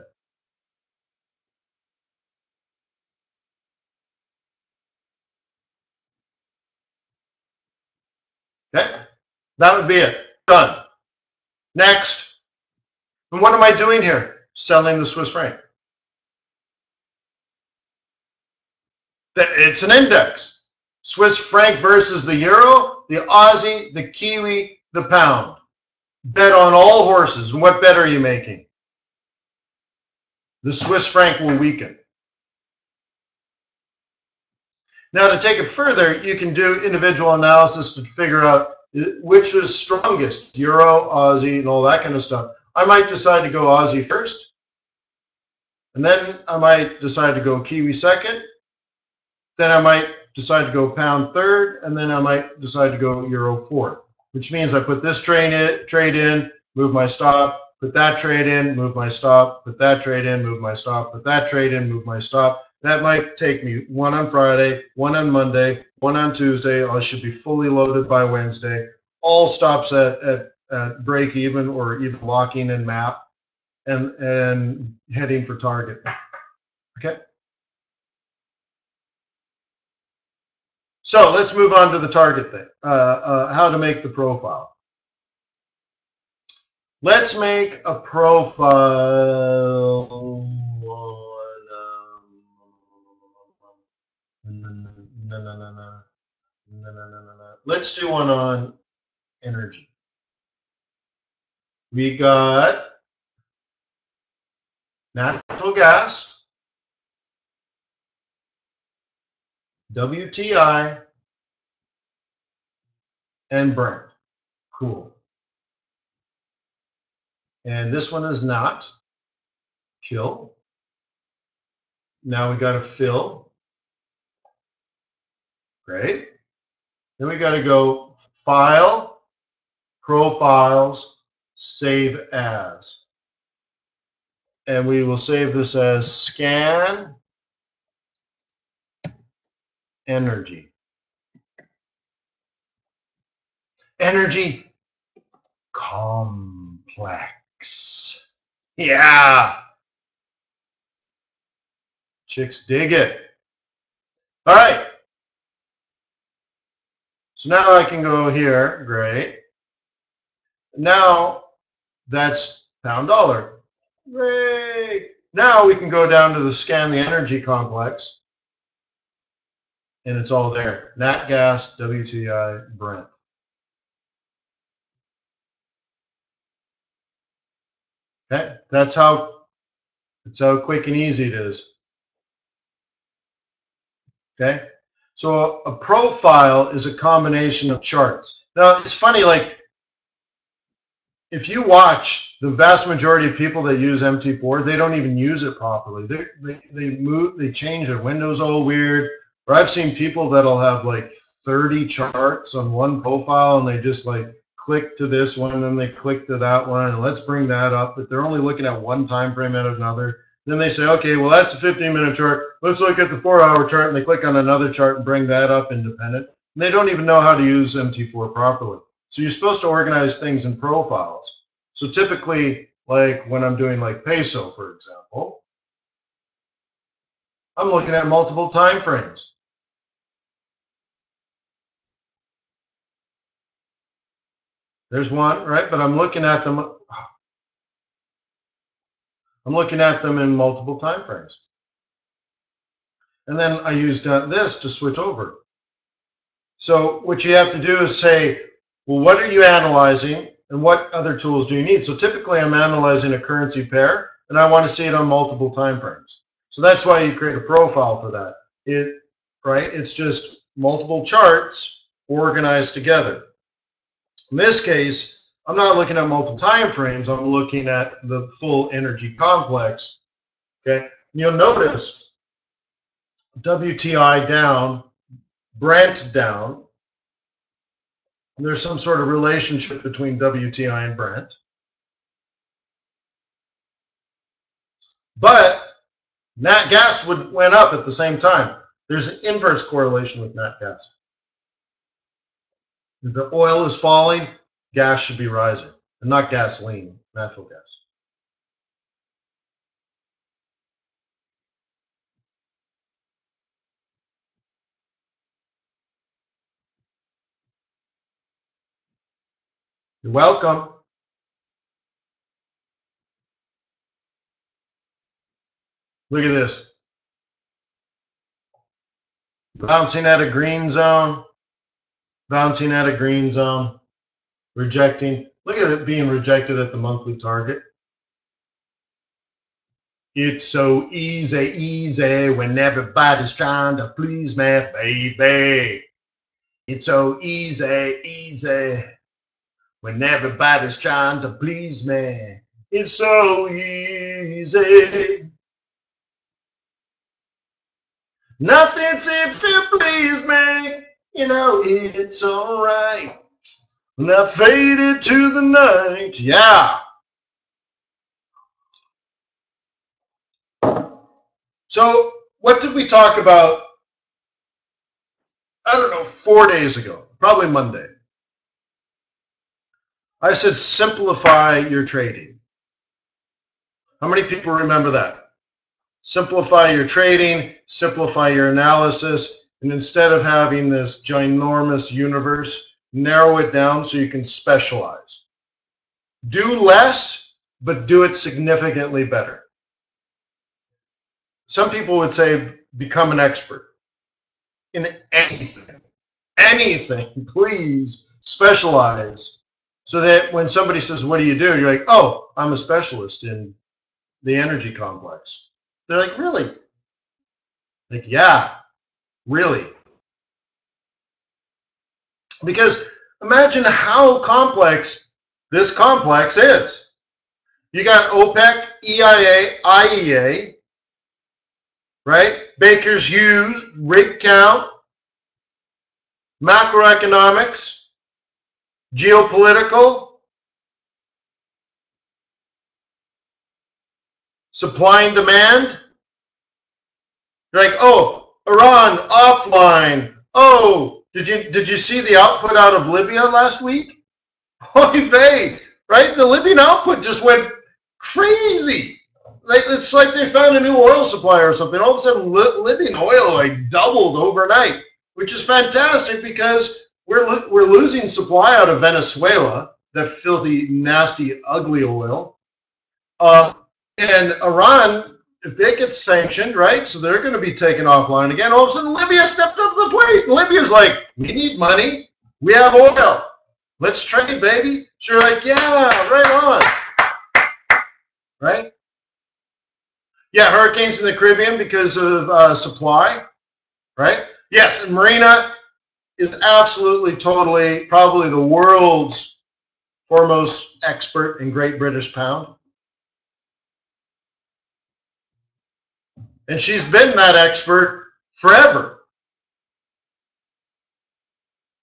Okay, that would be it. Done. Next. And what am I doing here? Selling the Swiss franc. It's an index. Swiss franc versus the euro, the Aussie, the Kiwi, the pound. Bet on all horses. And what bet are you making? The Swiss franc will weaken. Now, to take it further, you can do individual analysis to figure out which is strongest, euro, Aussie, and all that kind of stuff. I might decide to go Aussie first, and then I might decide to go Kiwi second. Then I might decide to go pound third, and then I might decide to go euro fourth, which means I put this trade in, move my stop, put that trade in, move my stop, put that trade in, move my stop, put that trade in, move my stop. That might take me one on Friday, one on Monday, one on Tuesday. I should be fully loaded by Wednesday. All stops at break even or even locking in map and heading for target. Okay. So let's move on to the target thing. How to make the profile. Let's make a profile. Let's do one on energy. We got natural gas, WTI, and Brent. Cool. And this one is not. Kill. Now we got to fill. Great. Then we got to go File, Profiles, Save As. And we will save this as Scan Energy. Energy complex. Yeah. Chicks dig it. All right. So now I can go here. Great. Now that's pound dollar. Great. Now we can go down to the scan the energy complex. And it's all there. Nat gas, WTI, Brent. Okay. That's how quick and easy it is. Okay. So a profile is a combination of charts. Now it's funny, like if you watch the vast majority of people that use MT4, they don't even use it properly. They change their windows all weird. Or I've seen people that'll have like 30 charts on one profile and they just like click to this one and then they click to that one and let's bring that up. But they're only looking at one time frame at another. Then they say, okay, well, that's a 15-minute chart. Let's look at the 4-hour chart, and they click on another chart and bring that up independent. And they don't even know how to use MT4 properly. So you're supposed to organize things in profiles. So typically, like when I'm doing like peso, for example, I'm looking at multiple time frames. There's one, right? But I'm looking at them. I'm looking at them in multiple time frames. And then I used this to switch over. So what you have to do is say, well, what are you analyzing and what other tools do you need? So typically I'm analyzing a currency pair and I want to see it on multiple time frames. So that's why you create a profile for that. It's just multiple charts organized together. In this case, I'm not looking at multiple time frames. I'm looking at the full energy complex. Okay, and you'll notice WTI down, Brent down. And there's some sort of relationship between WTI and Brent. But nat gas went up at the same time. There's an inverse correlation with nat gas. If the oil is falling, gas should be rising, and not gasoline, natural gas. You're welcome. Look at this. Bouncing at a green zone, bouncing at a green zone, rejecting. Look at it being rejected at the monthly target. It's so easy when everybody's trying to please me, baby. It's so easy when everybody's trying to please me. It's so easy. Nothing seems to please me. You know, it's alright. When I faded to the night. Yeah. So, what did we talk about, I don't know, 4 days ago? Probably Monday. I said simplify your trading. How many people remember that? Simplify your trading, simplify your analysis, and instead of having this ginormous universe, narrow it down so you can specialize. Do less, but do it significantly better. Some people would say become an expert in anything. Anything, please specialize. So that when somebody says, what do? You're like, oh, I'm a specialist in the energy complex. They're like, really? Like, yeah, really. Because imagine how complex this complex is. You got OPEC, EIA, IEA, right? Baker's Hughes, rig count, macroeconomics, geopolitical, supply and demand. You're like, oh, Iran offline. Oh, did you see the output out of Libya last week? Oy vey, right? The Libyan output just went crazy. It's like they found a new oil supply or something. All of a sudden, Libyan oil like doubled overnight, which is fantastic because we're losing supply out of Venezuela, that filthy, nasty, ugly oil. And Iran, if they get sanctioned, right, so they're going to be taken offline again. All of a sudden, Libya stepped up to the plate. Libya's like, we need money. We have oil. Let's trade, baby. So you're like, yeah, right on. Right? Yeah, hurricanes in the Caribbean because of supply, right? Yes, and Marina is absolutely, totally, probably the world's foremost expert in Great British Pound. And she's been that expert forever.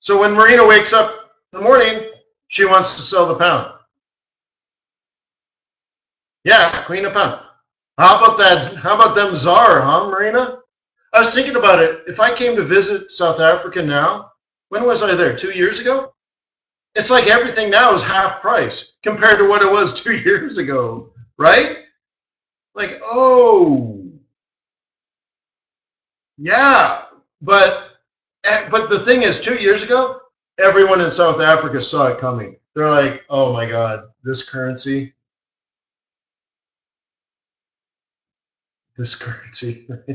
So when Marina wakes up in the morning, she wants to sell the pound. Yeah, queen of pound. How about that? How about them czar, huh, Marina? I was thinking about it. If I came to visit South Africa now, when was I there? 2 years ago? It's like everything now is half price compared to what it was 2 years ago, right? Like, oh, yeah. But the thing is, 2 years ago, everyone in South Africa saw it coming. They're like, oh my God, this currency.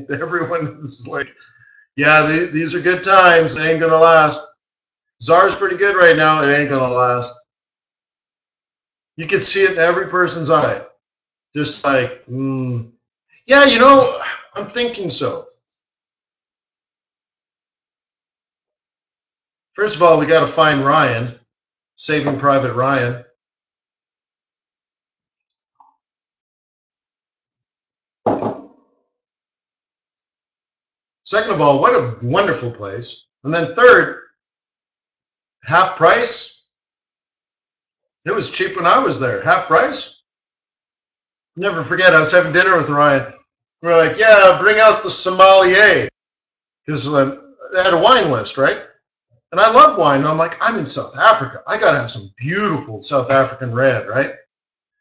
Everyone was like, yeah, these are good times. It ain't going to last. ZAR's pretty good right now. It ain't going to last. You can see it in every person's eye. Just like, yeah, you know, I'm thinking so. First of all, we got to find Ryan, Saving Private Ryan. Second of all, what a wonderful place. And then third, half price. It was cheap when I was there. Half price. Never forget, I was having dinner with Ryan. We're like, yeah, bring out the sommelier. Because they had a wine list, right? And I love wine. And I'm like, I'm in South Africa. I got to have some beautiful South African red, right?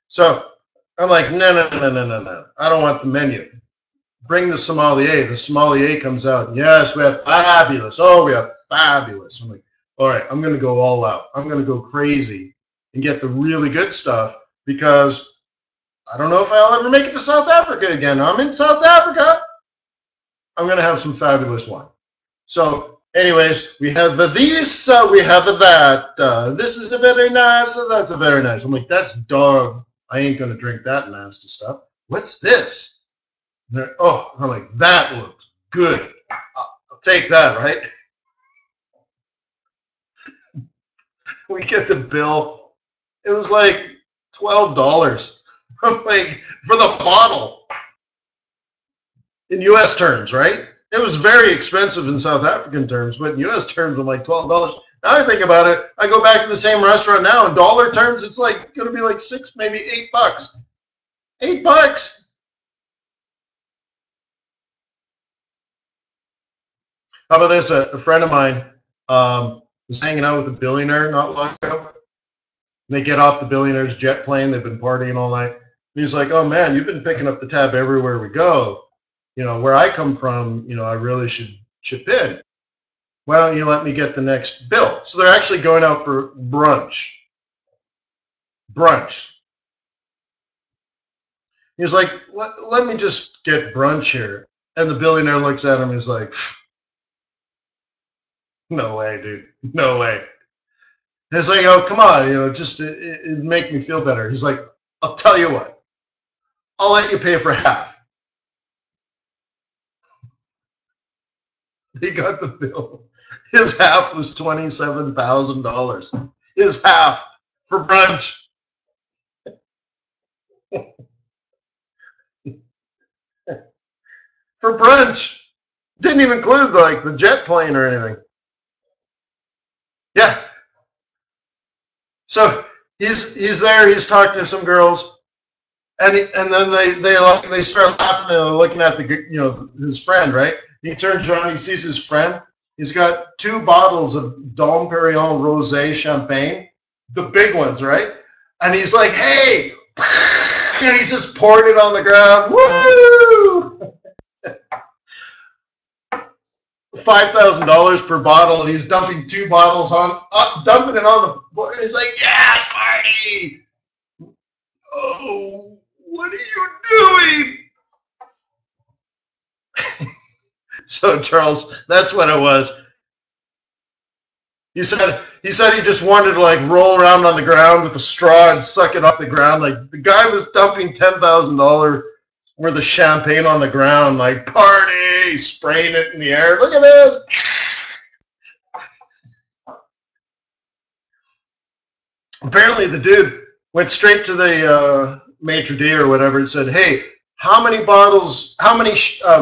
So I'm like, no. I don't want the menu. Bring the sommelier. The sommelier comes out. Yes, we have fabulous. Oh, we have fabulous. I'm like, all right, I'm going to go all out. I'm going to go crazy and get the really good stuff because I don't know if I'll ever make it to South Africa again. I'm in South Africa. I'm going to have some fabulous wine. So anyways, we have this, we have that. This is a very nice, that's a very nice. I'm like, that's dog. I ain't going to drink that nasty stuff. What's this? Oh, I'm like, that looks good. I'll take that, right? We get the bill. It was like $12. I'm like, for the bottle. In US terms, right? It was very expensive in South African terms, but in US terms, I'm like $12. Now I think about it, I go back to the same restaurant now. In dollar terms, it's like going to be like $6, maybe $8. $8. How about this? A friend of mine was hanging out with a billionaire not long ago. They get off the billionaire's jet plane. They've been partying all night. And he's like, "Oh man, you've been picking up the tab everywhere we go. You know, where I come from, you know, I really should chip in. Why don't you let me get the next bill?" So they're actually going out for brunch. Brunch. He's like, let me just get brunch here. And the billionaire looks at him and he's like, "No way, dude. No way." And it's like, "Oh, come on, you know, just it'd make me feel better." He's like, "I'll tell you what. I'll let you pay for half." He got the bill. His half was $27,000. His half for brunch. For brunch. Didn't even include like the jet plane or anything. Yeah. So he's there. He's talking to some girls, and then they start laughing and looking at his friend, right? He turns around. He sees his friend. He's got 2 bottles of Dom Perignon Rosé champagne, the big ones, right? And he's like, "Hey!" And he's just poured it on the ground. Woo! $5,000 per bottle, and he's dumping 2 bottles dumping it on the board. He's like, "Yeah, party!" "Oh, what are you doing?" So Charles, that's what it was. He said he just wanted to like roll around on the ground with a straw and suck it off the ground. Like the guy was dumping $10,000 worth of champagne on the ground, like party, spraying it in the air. Look at this. Apparently the dude went straight to the maitre d' or whatever and said, "Hey, how many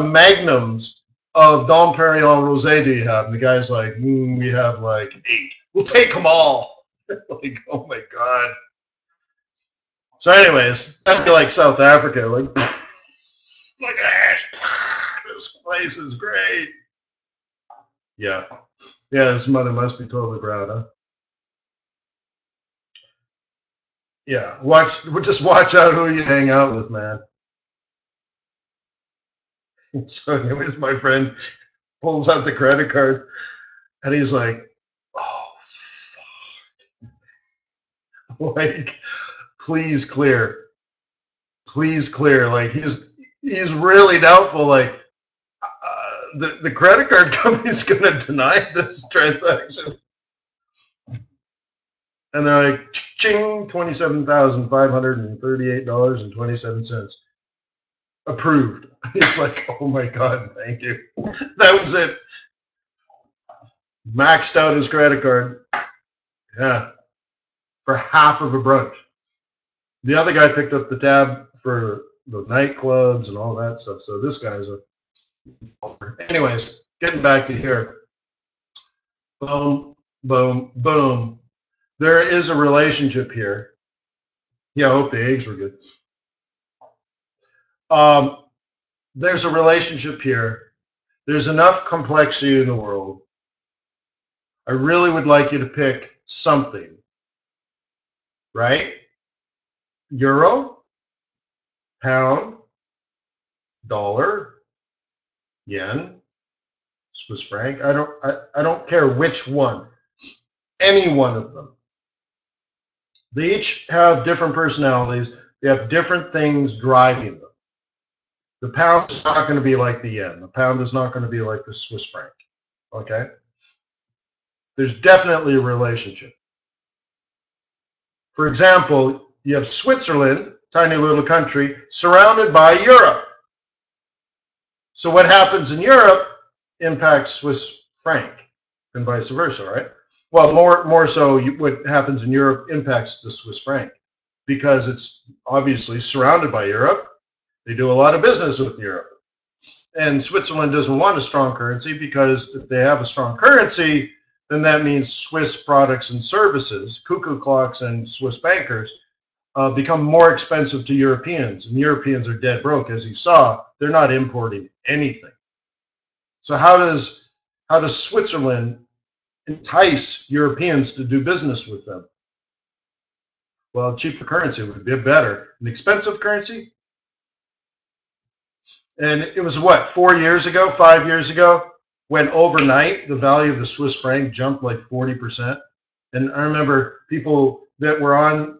magnums of Dom Perignon Rosé do you have?" And the guy's like, "We have like 8. We'll take them all." Like, oh my God. So anyways, I feel like South Africa, like, look at this. This place is great. Yeah. Yeah, his mother must be totally proud, huh? Yeah. Just watch out who you hang out with, man. So anyways, my friend pulls out the credit card and he's like, "Oh, fuck." Like, please clear. Please clear. Like, he's really doubtful. Like, the credit card company's going to deny this transaction. And they're like, ching, $27,538.27. Approved. It's like, oh my God, thank you. That was it. Maxed out his credit card. Yeah. For half of a brunch. The other guy picked up the tab for the nightclubs and all that stuff. So this guy's a... Anyways, getting back to here. Boom, boom, boom. There is a relationship here. Yeah, I hope the eggs were good. There's a relationship here. There's enough complexity in the world. I really would like you to pick something, right? Euro, pound, dollar, yen, Swiss franc. I don't care which one. Any one of them. They each have different personalities. They have different things driving them. The pound is not going to be like the yen. The pound is not going to be like the Swiss franc. Okay? There's definitely a relationship. For example, you have Switzerland, tiny little country, surrounded by Europe. So what happens in Europe impacts Swiss franc and vice versa, right? Well, more so, what happens in Europe impacts the Swiss franc because it's obviously surrounded by Europe. They do a lot of business with Europe. And Switzerland doesn't want a strong currency, because if they have a strong currency, then that means Swiss products and services, cuckoo clocks and Swiss bankers, become more expensive to Europeans. And Europeans are dead broke, as you saw. They're not importing anything. So how does Switzerland entice Europeans to do business with them? Well, cheaper currency would be better. An expensive currency? And it was what, 4 years ago, 5 years ago, when overnight the value of the Swiss franc jumped like 40%. And I remember people that were on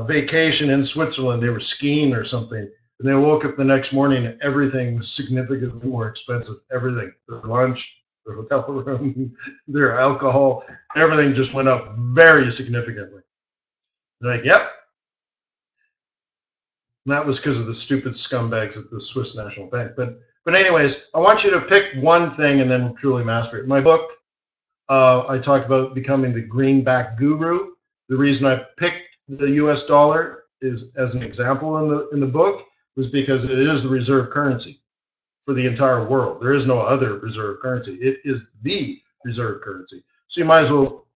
vacation in Switzerland, they were skiing or something, and they woke up the next morning and everything was significantly more expensive. Everything, their lunch, their hotel room, their alcohol, everything just went up very significantly. They're like, yep. And that was because of the stupid scumbags at the Swiss National Bank. But anyways, I want you to pick one thing and then truly master it. In my book, I talk about becoming the greenback guru. The reason I picked the US dollar is as an example in the book was because it is the reserve currency for the entire world. There is no other reserve currency. It is the reserve currency. So you might as well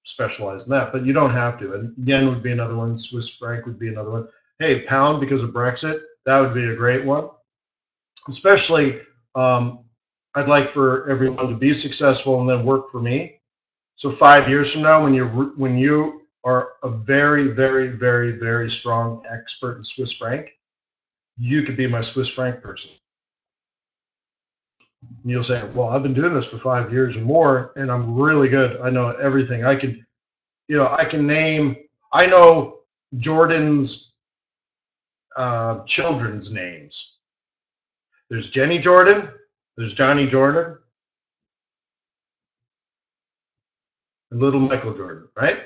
specialize in that, but you don't have to. And yen would be another one. Swiss franc would be another one. Hey, pound, because of Brexit, that would be a great one. Especially, I'd like for everyone to be successful and then work for me. So 5 years from now, when you are a very, very, very, very strong expert in Swiss franc, you could be my Swiss franc person. And you'll say, well, I've been doing this for 5 years or more, and I'm really good. I know everything. I know Jordan's children's names. There's Jenny Jordan, there's Johnny Jordan, and little Michael Jordan, right?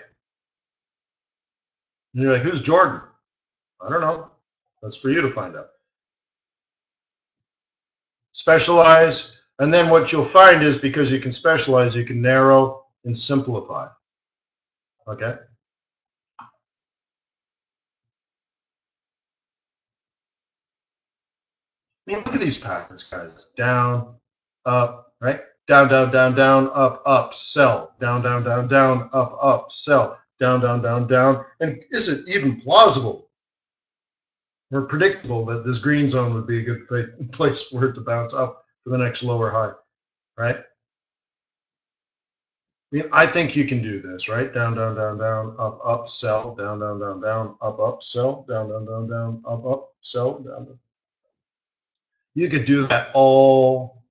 And you're like, who's Jordan? I don't know. That's for you to find out. Specialize, and then what you'll find is because you can specialize, you can narrow and simplify. Okay? I mean, look at these patterns, guys. Down, up, right? Down, down, down, down, up, up, sell. Down, down, down, down, up, sell. Down, down, down, down. And is it even plausible or predictable that this green zone would be a good place for it to bounce up for the next lower high, right? I mean, I think you can do this, right? Down, down, down, down, up, sell. Down, down, down, down, up, sell. Down, down, down, down, up, sell. Down, down. You could do that all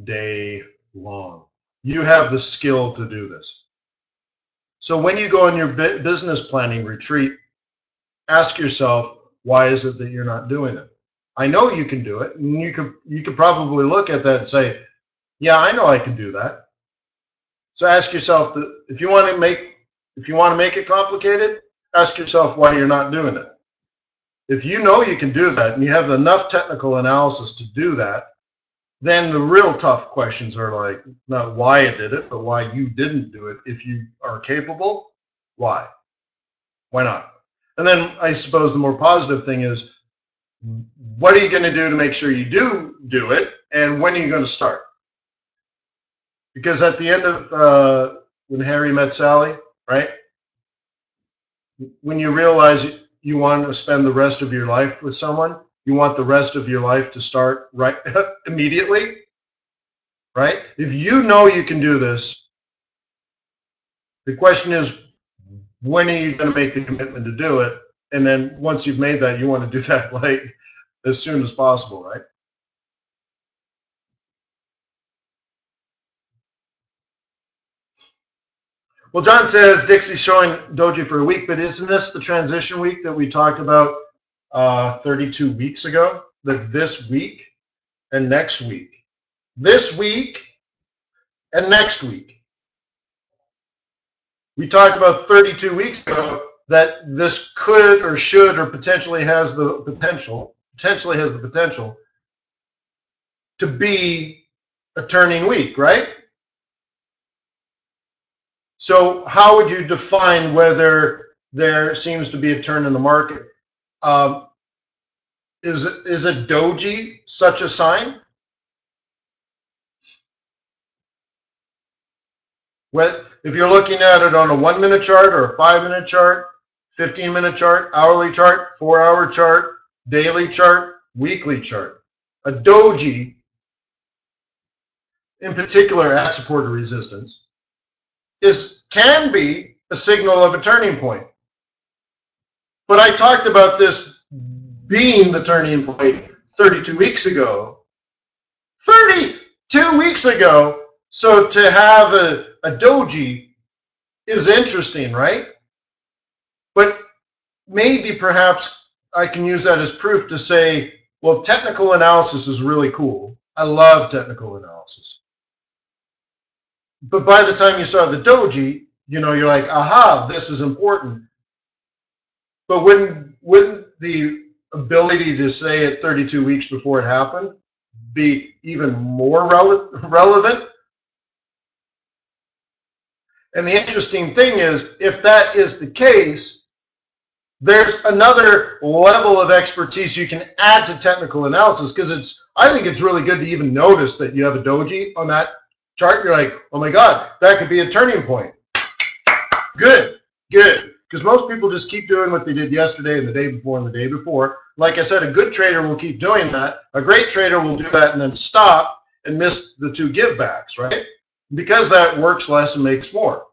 day long. You have the skill to do this. So when you go on your business planning retreat, ask yourself, why is it that you're not doing it? I know you can do it, and you could probably look at that and say, yeah, I know I can do that. So ask yourself that if you want to make it complicated, ask yourself why you're not doing it. If you know you can do that and you have enough technical analysis to do that, then the real tough questions are like not why I did it, but why you didn't do it. If you are capable, why? Why not? And then I suppose the more positive thing is, what are you going to do to make sure you do it, and when are you going to start? Because at the end of when Harry met Sally, right? When you realize you want to spend the rest of your life with someone, you want the rest of your life to start right immediately, right? If you know you can do this, the question is, when are you going to make the commitment to do it? And then once you've made that, you want to do that like as soon as possible, right? Well, John says Dixie's showing doji for a week, but isn't this the transition week that we talked about 32 weeks ago? That this week and next week, this week and next week. We talked about 32 weeks ago that this could or should or potentially has the potential to be a turning week, right? So how would you define whether there seems to be a turn in the market? Is a doji such a sign? If you're looking at it on a 1-minute chart or a 5-minute chart, 15-minute chart, hourly chart, 4-hour chart, daily chart, weekly chart, a doji, in particular at support or resistance, can be a signal of a turning point. But I talked about this being the turning point 32 weeks ago. 32 weeks ago! So to have a doji is interesting, right? But maybe perhaps I can use that as proof to say, well, technical analysis is really cool. I love technical analysis. But by the time you saw the doji, you know, you're like, aha, this is important. But wouldn't the ability to say it 32 weeks before it happened be even more relevant? And the interesting thing is, if that is the case, there's another level of expertise you can add to technical analysis, because I think it's really good to even notice that you have a doji on that chart. You're like, oh my God, that could be a turning point. Good, good. Because most people just keep doing what they did yesterday and the day before and the day before. Like I said, a good trader will keep doing that. A great trader will do that and then stop and miss the 2 givebacks, right? Because that works less and makes more.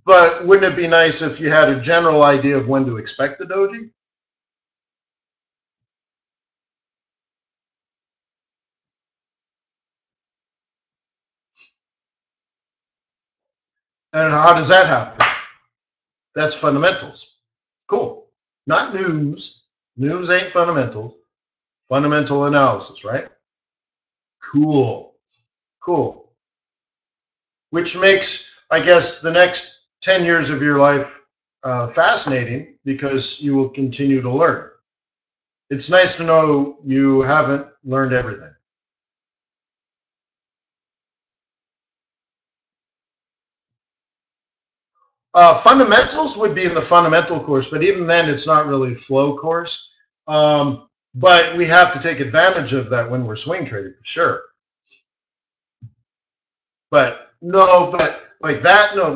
But wouldn't it be nice if you had a general idea of when to expect the doji? And how does that happen? That's fundamentals. Cool. Not news. News ain't fundamentals. Fundamental analysis, right? Cool. Cool. Which makes, I guess, the next 10 years of your life fascinating, because you will continue to learn. It's nice to know you haven't learned everything. Fundamentals would be in the fundamental course, but even then it's not really a flow course. But we have to take advantage of that when we're swing trading, for sure. But no, but like that, no,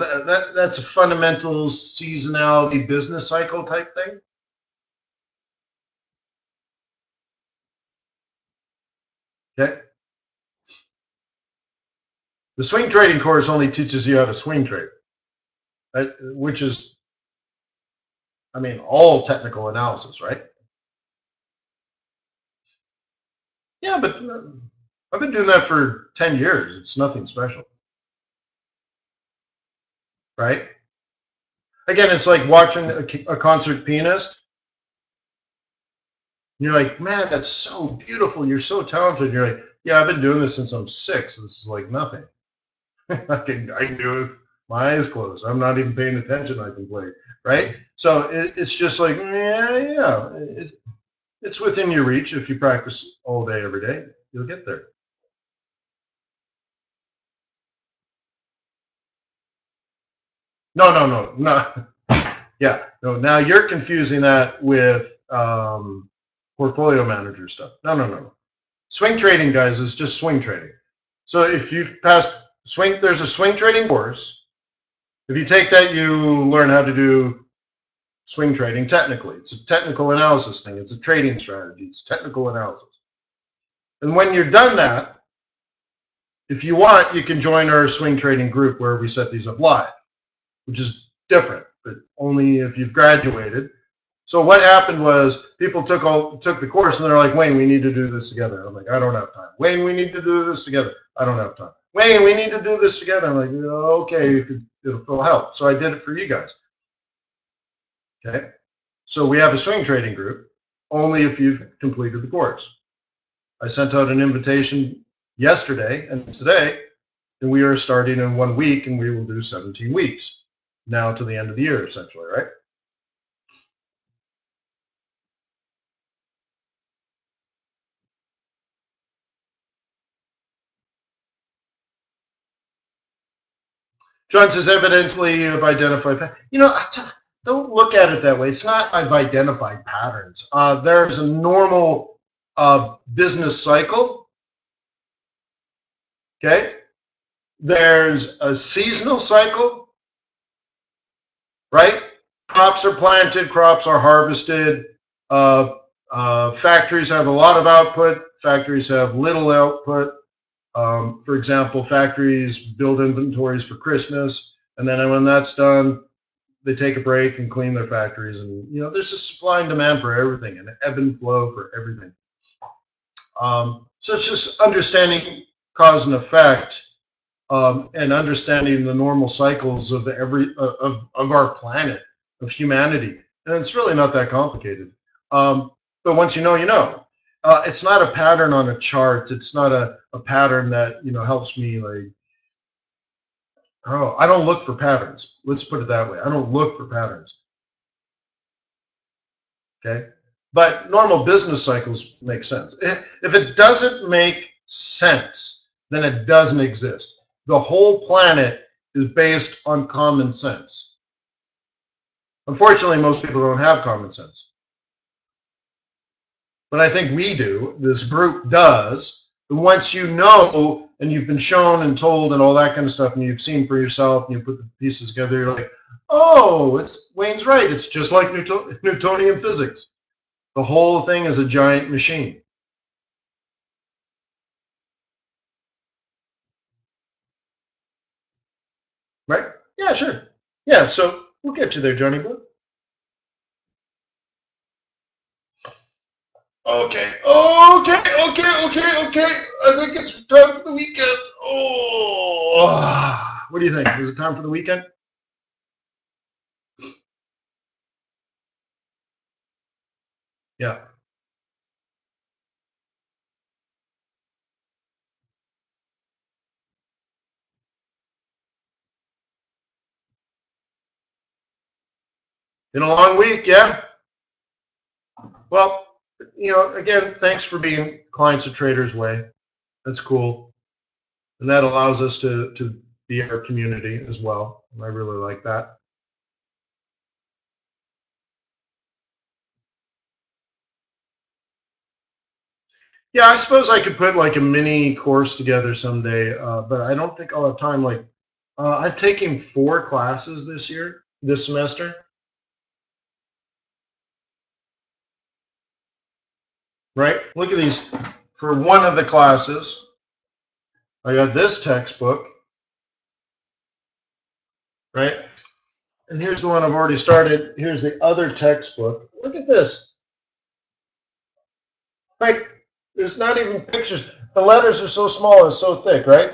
that's a fundamentals, seasonality, business cycle type thing. Okay. The swing trading course only teaches you how to swing trade, right? Which is, I mean, all technical analysis, right? Yeah, but I've been doing that for 10 years. It's nothing special, right? Again, it's like watching a concert pianist. You're like, man, that's so beautiful. You're so talented. You're like, yeah, I've been doing this since I'm 6. This is like nothing. I can do it with my eyes closed. I'm not even paying attention. I can play, right? So it's just like, yeah. It's within your reach. If you practice all day, every day, you'll get there. No. Yeah, no. Now you're confusing that with portfolio manager stuff. No. Swing trading, guys, is just swing trading. So if you've passed swing, there's a swing trading course. If you take that, you learn how to do swing trading technically. It's a technical analysis thing. It's a trading strategy. It's technical analysis. And when you're done that, if you want, you can join our swing trading group where we set these up live, which is different, but only if you've graduated. So what happened was people took the course and they're like, Wayne, we need to do this together. I'm like, I don't have time. Wayne, we need to do this together. I don't have time. Wayne, we need to do this together. I'm like, okay, if it'll help. So I did it for you guys. Okay. So we have a swing trading group only if you've completed the course. I sent out an invitation yesterday and today, and we are starting in 1 week, and we will do 17 weeks now to the end of the year, essentially, right? John says, evidently you've identified. You know, don't look at it that way. It's not I've identified patterns. There's a normal business cycle. Okay, there's a seasonal cycle, right? Crops are planted, crops are harvested. Factories have a lot of output, factories have little output. For example, factories build inventories for Christmas, and then when that's done, they take a break and clean their factories. And, you know, there's a supply and demand for everything, and an ebb and flow for everything. So it's just understanding cause and effect, and understanding the normal cycles of our planet, of humanity. And it's really not that complicated. But once you know, you know. It's not a pattern on a chart. It's not a pattern that, you know, helps me, like, oh, I don't look for patterns. Let's put it that way. I don't look for patterns. Okay? But normal business cycles make sense. If it doesn't make sense, then it doesn't exist. The whole planet is based on common sense. Unfortunately, most people don't have common sense. But I think we do. This group does. And once you know, and you've been shown and told and all that kind of stuff, and you've seen for yourself, and you put the pieces together, you're like, oh, Wayne's right. It's just like Newtonian physics. The whole thing is a giant machine. Right? Yeah, sure. Yeah, so we'll get you there, Johnny Boy. Okay. I think it's time for the weekend. Oh, what do you think? Is it time for the weekend? Yeah. Been a long week, yeah? Well, you know, again, thanks for being clients of TradersWay. That's cool. And that allows us to be our community as well. And I really like that. Yeah, I suppose I could put like a mini course together someday, but I don't think I'll have time. Like, I'm taking 4 classes this semester. Right? Look at these. For one of the classes, I got this textbook, right? And here's the one I've already started. Here's the other textbook. Look at this. Like, there's not even pictures. The letters are so small and so thick, right?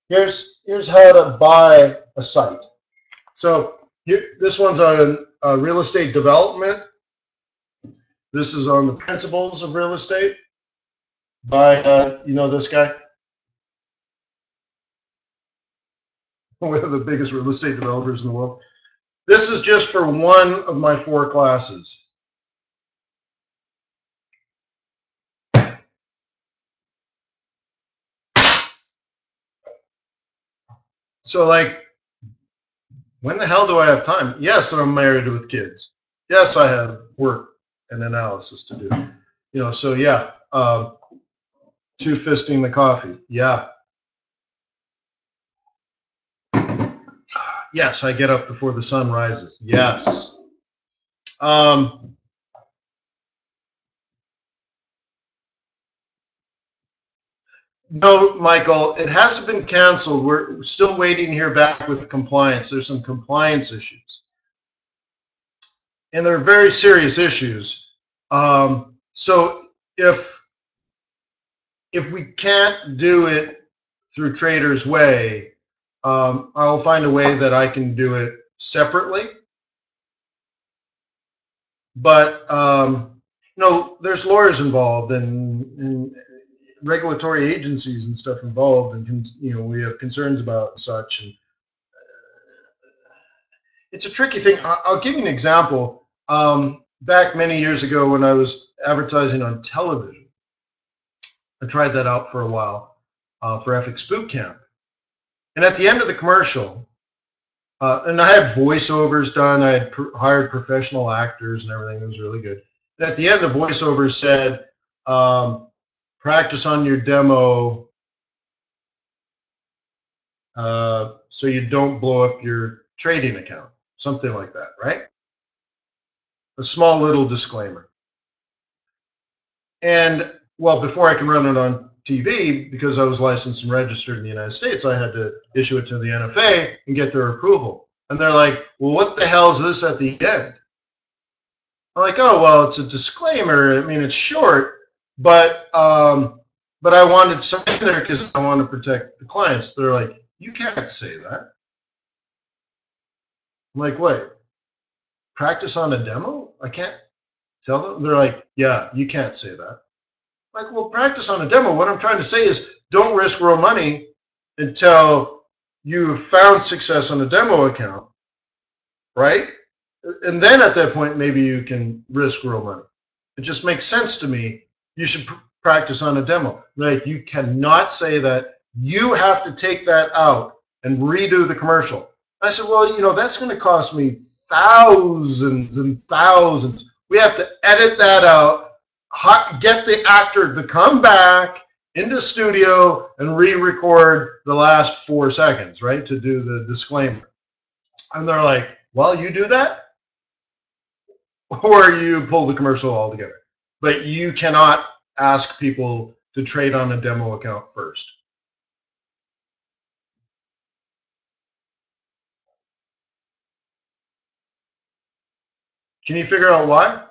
Here's how to buy a site. So this one's on real estate development. This is on the principles of real estate by, you know, this guy. One of the biggest real estate developers in the world. This is just for one of my 4 classes. So, like, when the hell do I have time? Yes, I'm married with kids. Yes, I have work and analysis to do. You know, so yeah, 2-fisting the coffee. Yeah. Yes, I get up before the sun rises. Yes. No, Michael, it hasn't been canceled. We're still waiting to hear back with compliance. There's some compliance issues. And they're very serious issues. So if we can't do it through TradersWay, I'll find a way that I can do it separately. But you know, there's lawyers involved and regulatory agencies and stuff involved, and you know, we have concerns about such. And it's a tricky thing. I'll give you an example. Back many years ago when I was advertising on television, I tried that out for a while for FX Bootcamp. And at the end of the commercial, and I had voiceovers done, I had hired professional actors and everything. It was really good. And at the end, the voiceover said, practice on your demo so you don't blow up your trading account, something like that, right? A small little disclaimer. And well, before I can run it on TV, because I was licensed and registered in the United States, I had to issue it to the NFA and get their approval. And they're like, well, what the hell is this at the end? I'm like, oh, well, it's a disclaimer. I mean, it's short, but I wanted something there because I want to protect the clients. They're like, you can't say that. I'm like, wait, practice on a demo? I can't tell them? They're like, yeah, you can't say that. I'm like, well, practice on a demo. What I'm trying to say is don't risk real money until you've found success on a demo account, right? And then at that point, maybe you can risk real money. It just makes sense to me. You should practice on a demo. Like, you cannot say that. You have to take that out and redo the commercial. I said, well, you know, that's going to cost me thousands and thousands. We have to edit that out, get the actor to come back into studio and re-record the last 4 seconds, right, to do the disclaimer. And they're like, well, you do that, or you pull the commercial altogether. But you cannot ask people to trade on a demo account first. Can you figure out why?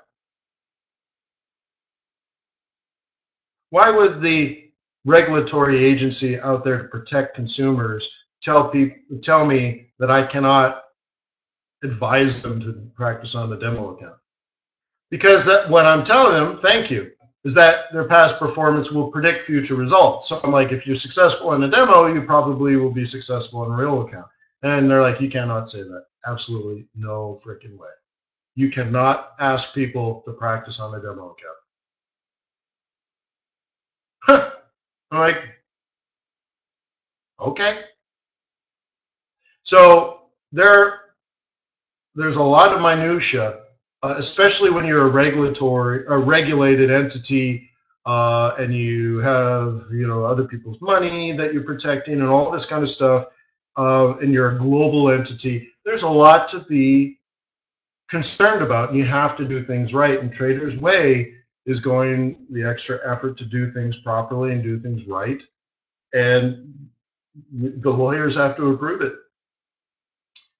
Why would the regulatory agency out there to protect consumers tell me that I cannot advise them to practice on the demo account? Because that, what I'm telling them, thank you, is that their past performance will predict future results. So I'm like, if you're successful in a demo, you probably will be successful in a real account. And they're like, you cannot say that. Absolutely no freaking way. You cannot ask people to practice on a demo account. I'm like, okay. So there's a lot of minutia, especially when you're a regulated entity, and you have, you know, other people's money that you're protecting and all this kind of stuff, and you're a global entity. There's a lot to be concerned about, and you have to do things right. And TradersWay is going the extra effort to do things properly and do things right, and the lawyers have to approve it.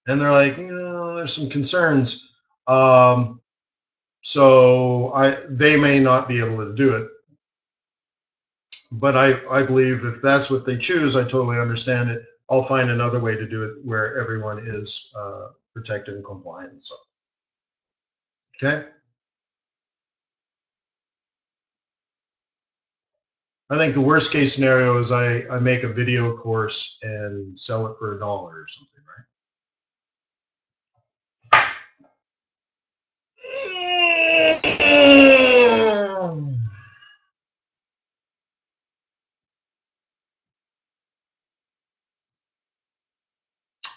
And they're like, you know, there's some concerns, so they may not be able to do it. But I believe if that's what they choose, I totally understand it. I'll find another way to do it where everyone is protected and compliant. So, okay. I think the worst case scenario is I make a video course and sell it for $1 or something, right?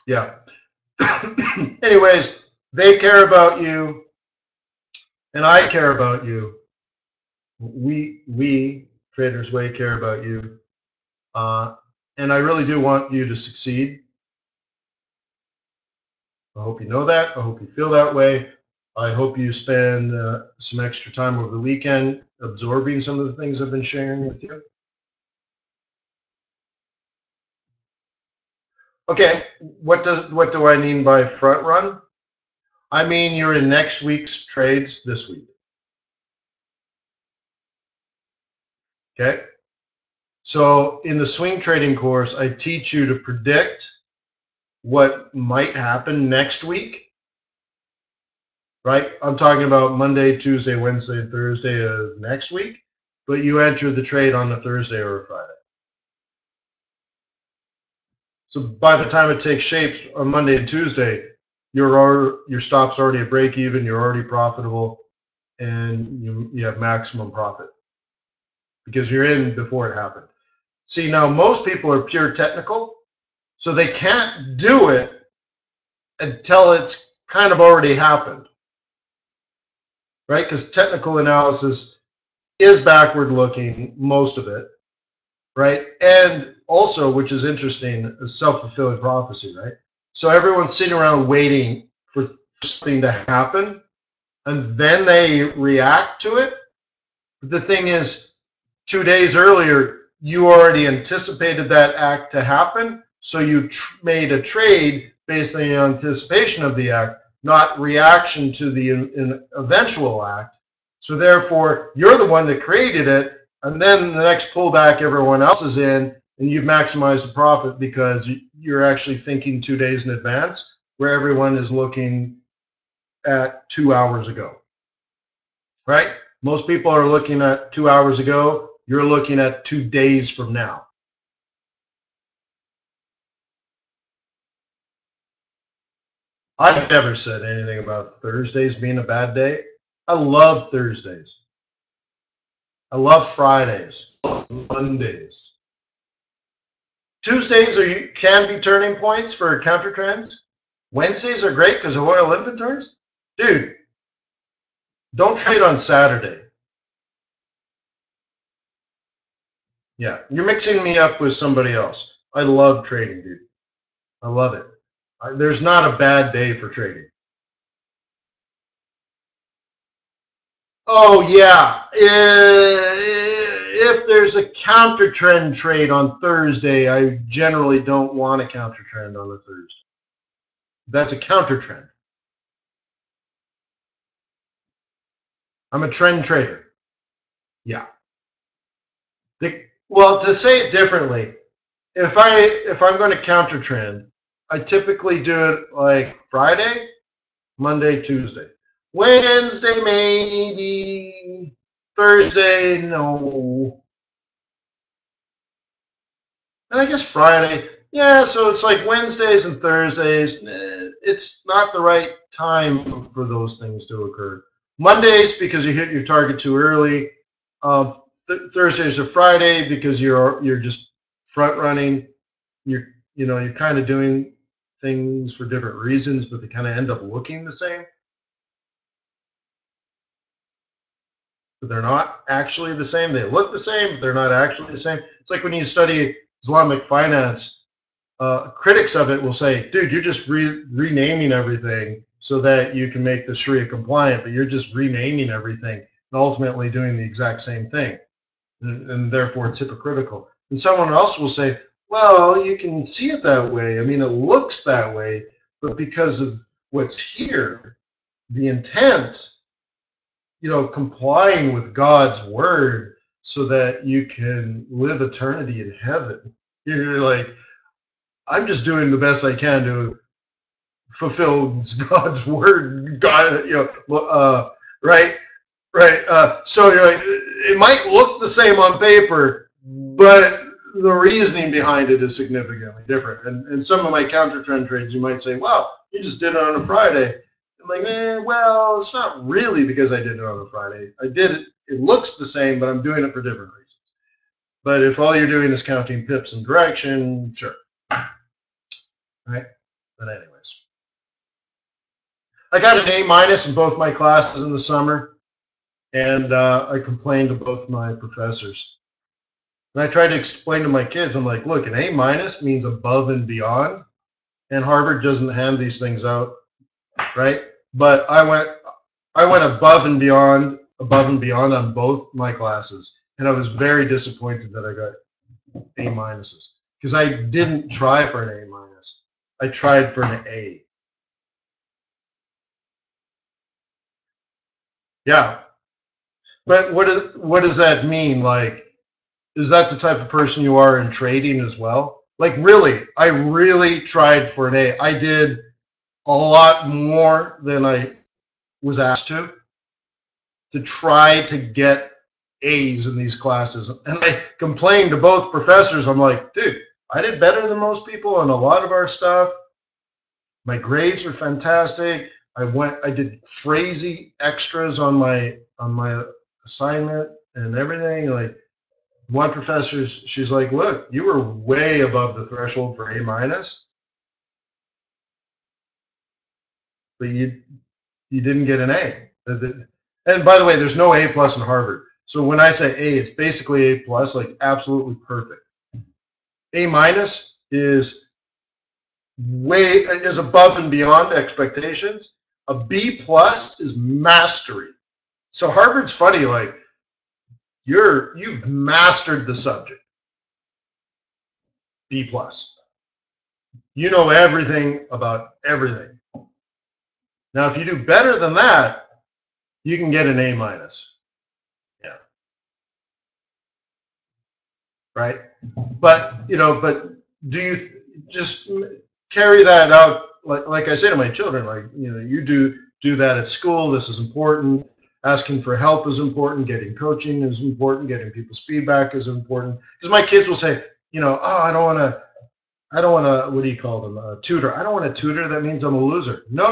Yeah. Anyways, they care about you, and I care about you. We TradersWay care about you, and I really do want you to succeed. I hope you know that. I hope you feel that way. I hope you spend some extra time over the weekend absorbing some of the things I've been sharing with you. Okay, what do I mean by front run? I mean you're in next week's trades this week. Okay, so in the swing trading course, I teach you to predict what might happen next week. Right? I'm talking about Monday, Tuesday, Wednesday, and Thursday of next week, but you enter the trade on a Thursday or a Friday. So by the time it takes shape on Monday and Tuesday, your stop's already at break even, you're already profitable, and you have maximum profit because you're in before it happened. See, now most people are pure technical, so they can't do it until it's kind of already happened. Right? Because technical analysis is backward looking, most of it, right? And also, which is interesting, a self-fulfilling prophecy, right? So everyone's sitting around waiting for something to happen, and then they react to it. But the thing is, 2 days earlier, you already anticipated that act to happen, so you made a trade based on the anticipation of the act, not reaction to the eventual act. So therefore, you're the one that created it, and then the next pullback, everyone else is in, and you've maximized the profit because you're actually thinking 2 days in advance, where everyone is looking at 2 hours ago, right? Most people are looking at 2 hours ago. You're looking at 2 days from now. I've never said anything about Thursdays being a bad day. I love Thursdays. I love Fridays, Mondays. Tuesdays can be turning points for counter trends. Wednesdays are great because of oil inventories. Dude, don't trade on Saturday. Yeah, you're mixing me up with somebody else. I love trading, dude. I love it. There's not a bad day for trading. Oh, yeah. If there's a counter trend trade on Thursday, I generally don't want a counter trend on a Thursday. That's a counter trend. I'm a trend trader. Yeah. Well, to say it differently, if I'm going to counter trend, I typically do it like Friday, Monday, Tuesday. Wednesday, maybe. Thursday, no. And I guess Friday, yeah, so it's like Wednesdays and Thursdays. It's not the right time for those things to occur. Mondays, because you hit your target too early. Thursdays or Friday, because you're just front running. You're kind of doing things for different reasons, but they kind of end up looking the same. But they're not actually the same. They look the same, but they're not actually the same. It's like when you study Islamic finance, critics of it will say, dude, you're just renaming everything so that you can make the Sharia compliant, but you're just renaming everything and ultimately doing the exact same thing. And therefore it's hypocritical. And someone else will say, well, you can see it that way. I mean, it looks that way, but because of what's here, the intent, complying with God's word so that you can live eternity in heaven. You're like, I'm just doing the best I can to fulfill God's word. God, right? So you're like, it might look the same on paper, but the reasoning behind it is significantly different. And some of my counter trend trades, you might say, wow, you just did it on a Friday. I'm like, well, it's not really because I did it on a Friday. I did it. It looks the same, but I'm doing it for different reasons. But if all you're doing is counting pips and direction, sure. Right? But anyways. I got an A- in both my classes in the summer, and I complained to both my professors. And I tried to explain to my kids, I'm like, look, an A- means above and beyond, and Harvard doesn't hand these things out, right? But I went above and beyond on both my classes, and I was very disappointed that I got A- because I didn't try for an A-. I tried for an A. Yeah, but what does that mean? Like, is that the type of person you are in trading as well? Like, really, I really tried for an A. I did a lot more than I was asked to try to get A's in these classes. And I complained to both professors. I'm like, dude, I did better than most people on a lot of our stuff. My grades are fantastic. I did crazy extras on my assignment and everything. Like, one professor, she's like, look, you were way above the threshold for A-, but you didn't get an A. And by the way, there's no A+ in Harvard. So when I say A, it's basically A+, like absolutely perfect. A minus is above and beyond expectations. A B plus is mastery. So Harvard's funny, like you've mastered the subject. B plus. You know everything about everything. Now, if you do better than that, you can get an A minus. Yeah. Right. But do you just carry that out? Like I say to my children, like, you do that at school. This is important. Asking for help is important. Getting coaching is important. Getting people's feedback is important. Because my kids will say, oh, I don't want to, what do you call them? A tutor. I don't want a tutor. That means I'm a loser. No.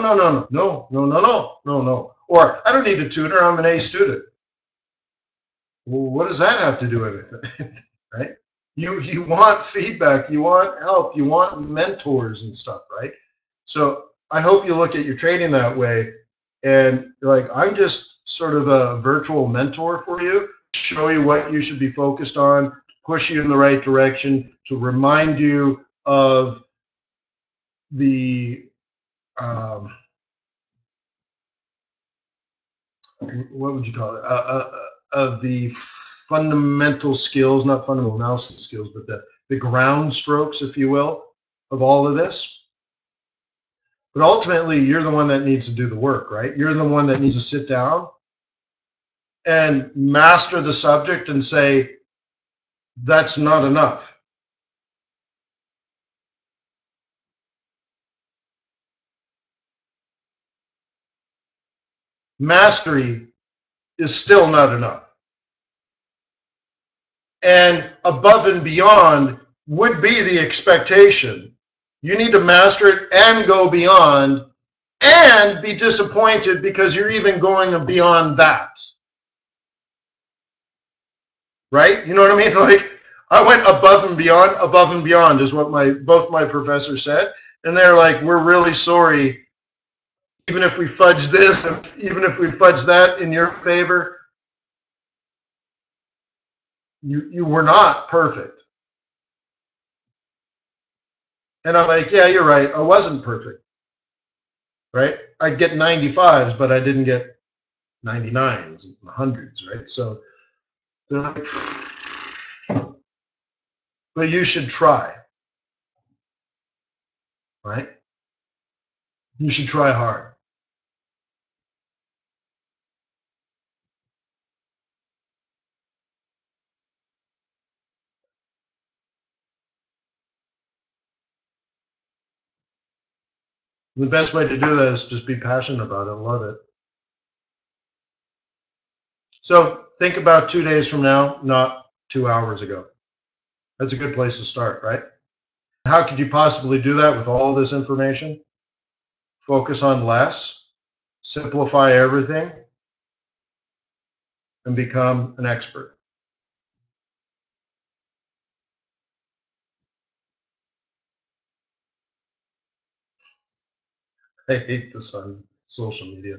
Or I don't need a tutor. I'm an A student. Well, what does that have to do with it? Right? You want feedback. You want help. You want mentors and stuff, right? So I hope you look at your trading that way. And you're like, I'm just sort of a virtual mentor for you, show you what you should be focused on, push you in the right direction, to remind you of the what would you call it? Of the fundamental skills, not fundamental analysis skills, but the ground strokes, if you will, of all of this. But ultimately, you're the one that needs to do the work, right? You're the one that needs to sit down and master the subject and say, that's not enough. Mastery is still not enough. And above and beyond would be the expectation. You need to master it and go beyond and be disappointed because you're even going beyond that. Right? You know what I mean? Like, I went above and beyond is what both my professors said. And they're like, we're really sorry. Even if we fudge this, even if we fudge that in your favor, you were not perfect. And I'm like, yeah, you're right. I wasn't perfect. Right? I'd get 95s, but I didn't get 99s and 100s, right? So they're like, but you should try. Right? You should try hard. The best way to do that is just be passionate about it and love it. So think about 2 days from now, not 2 hours ago. That's a good place to start, right? How could you possibly do that with all this information? Focus on less, simplify everything, and become an expert. I hate this on social media.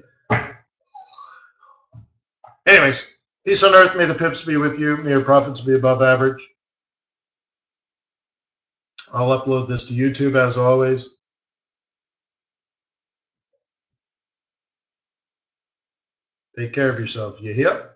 Anyways, peace on earth. May the pips be with you. May your profits be above average. I'll upload this to YouTube as always. Take care of yourself. You hear?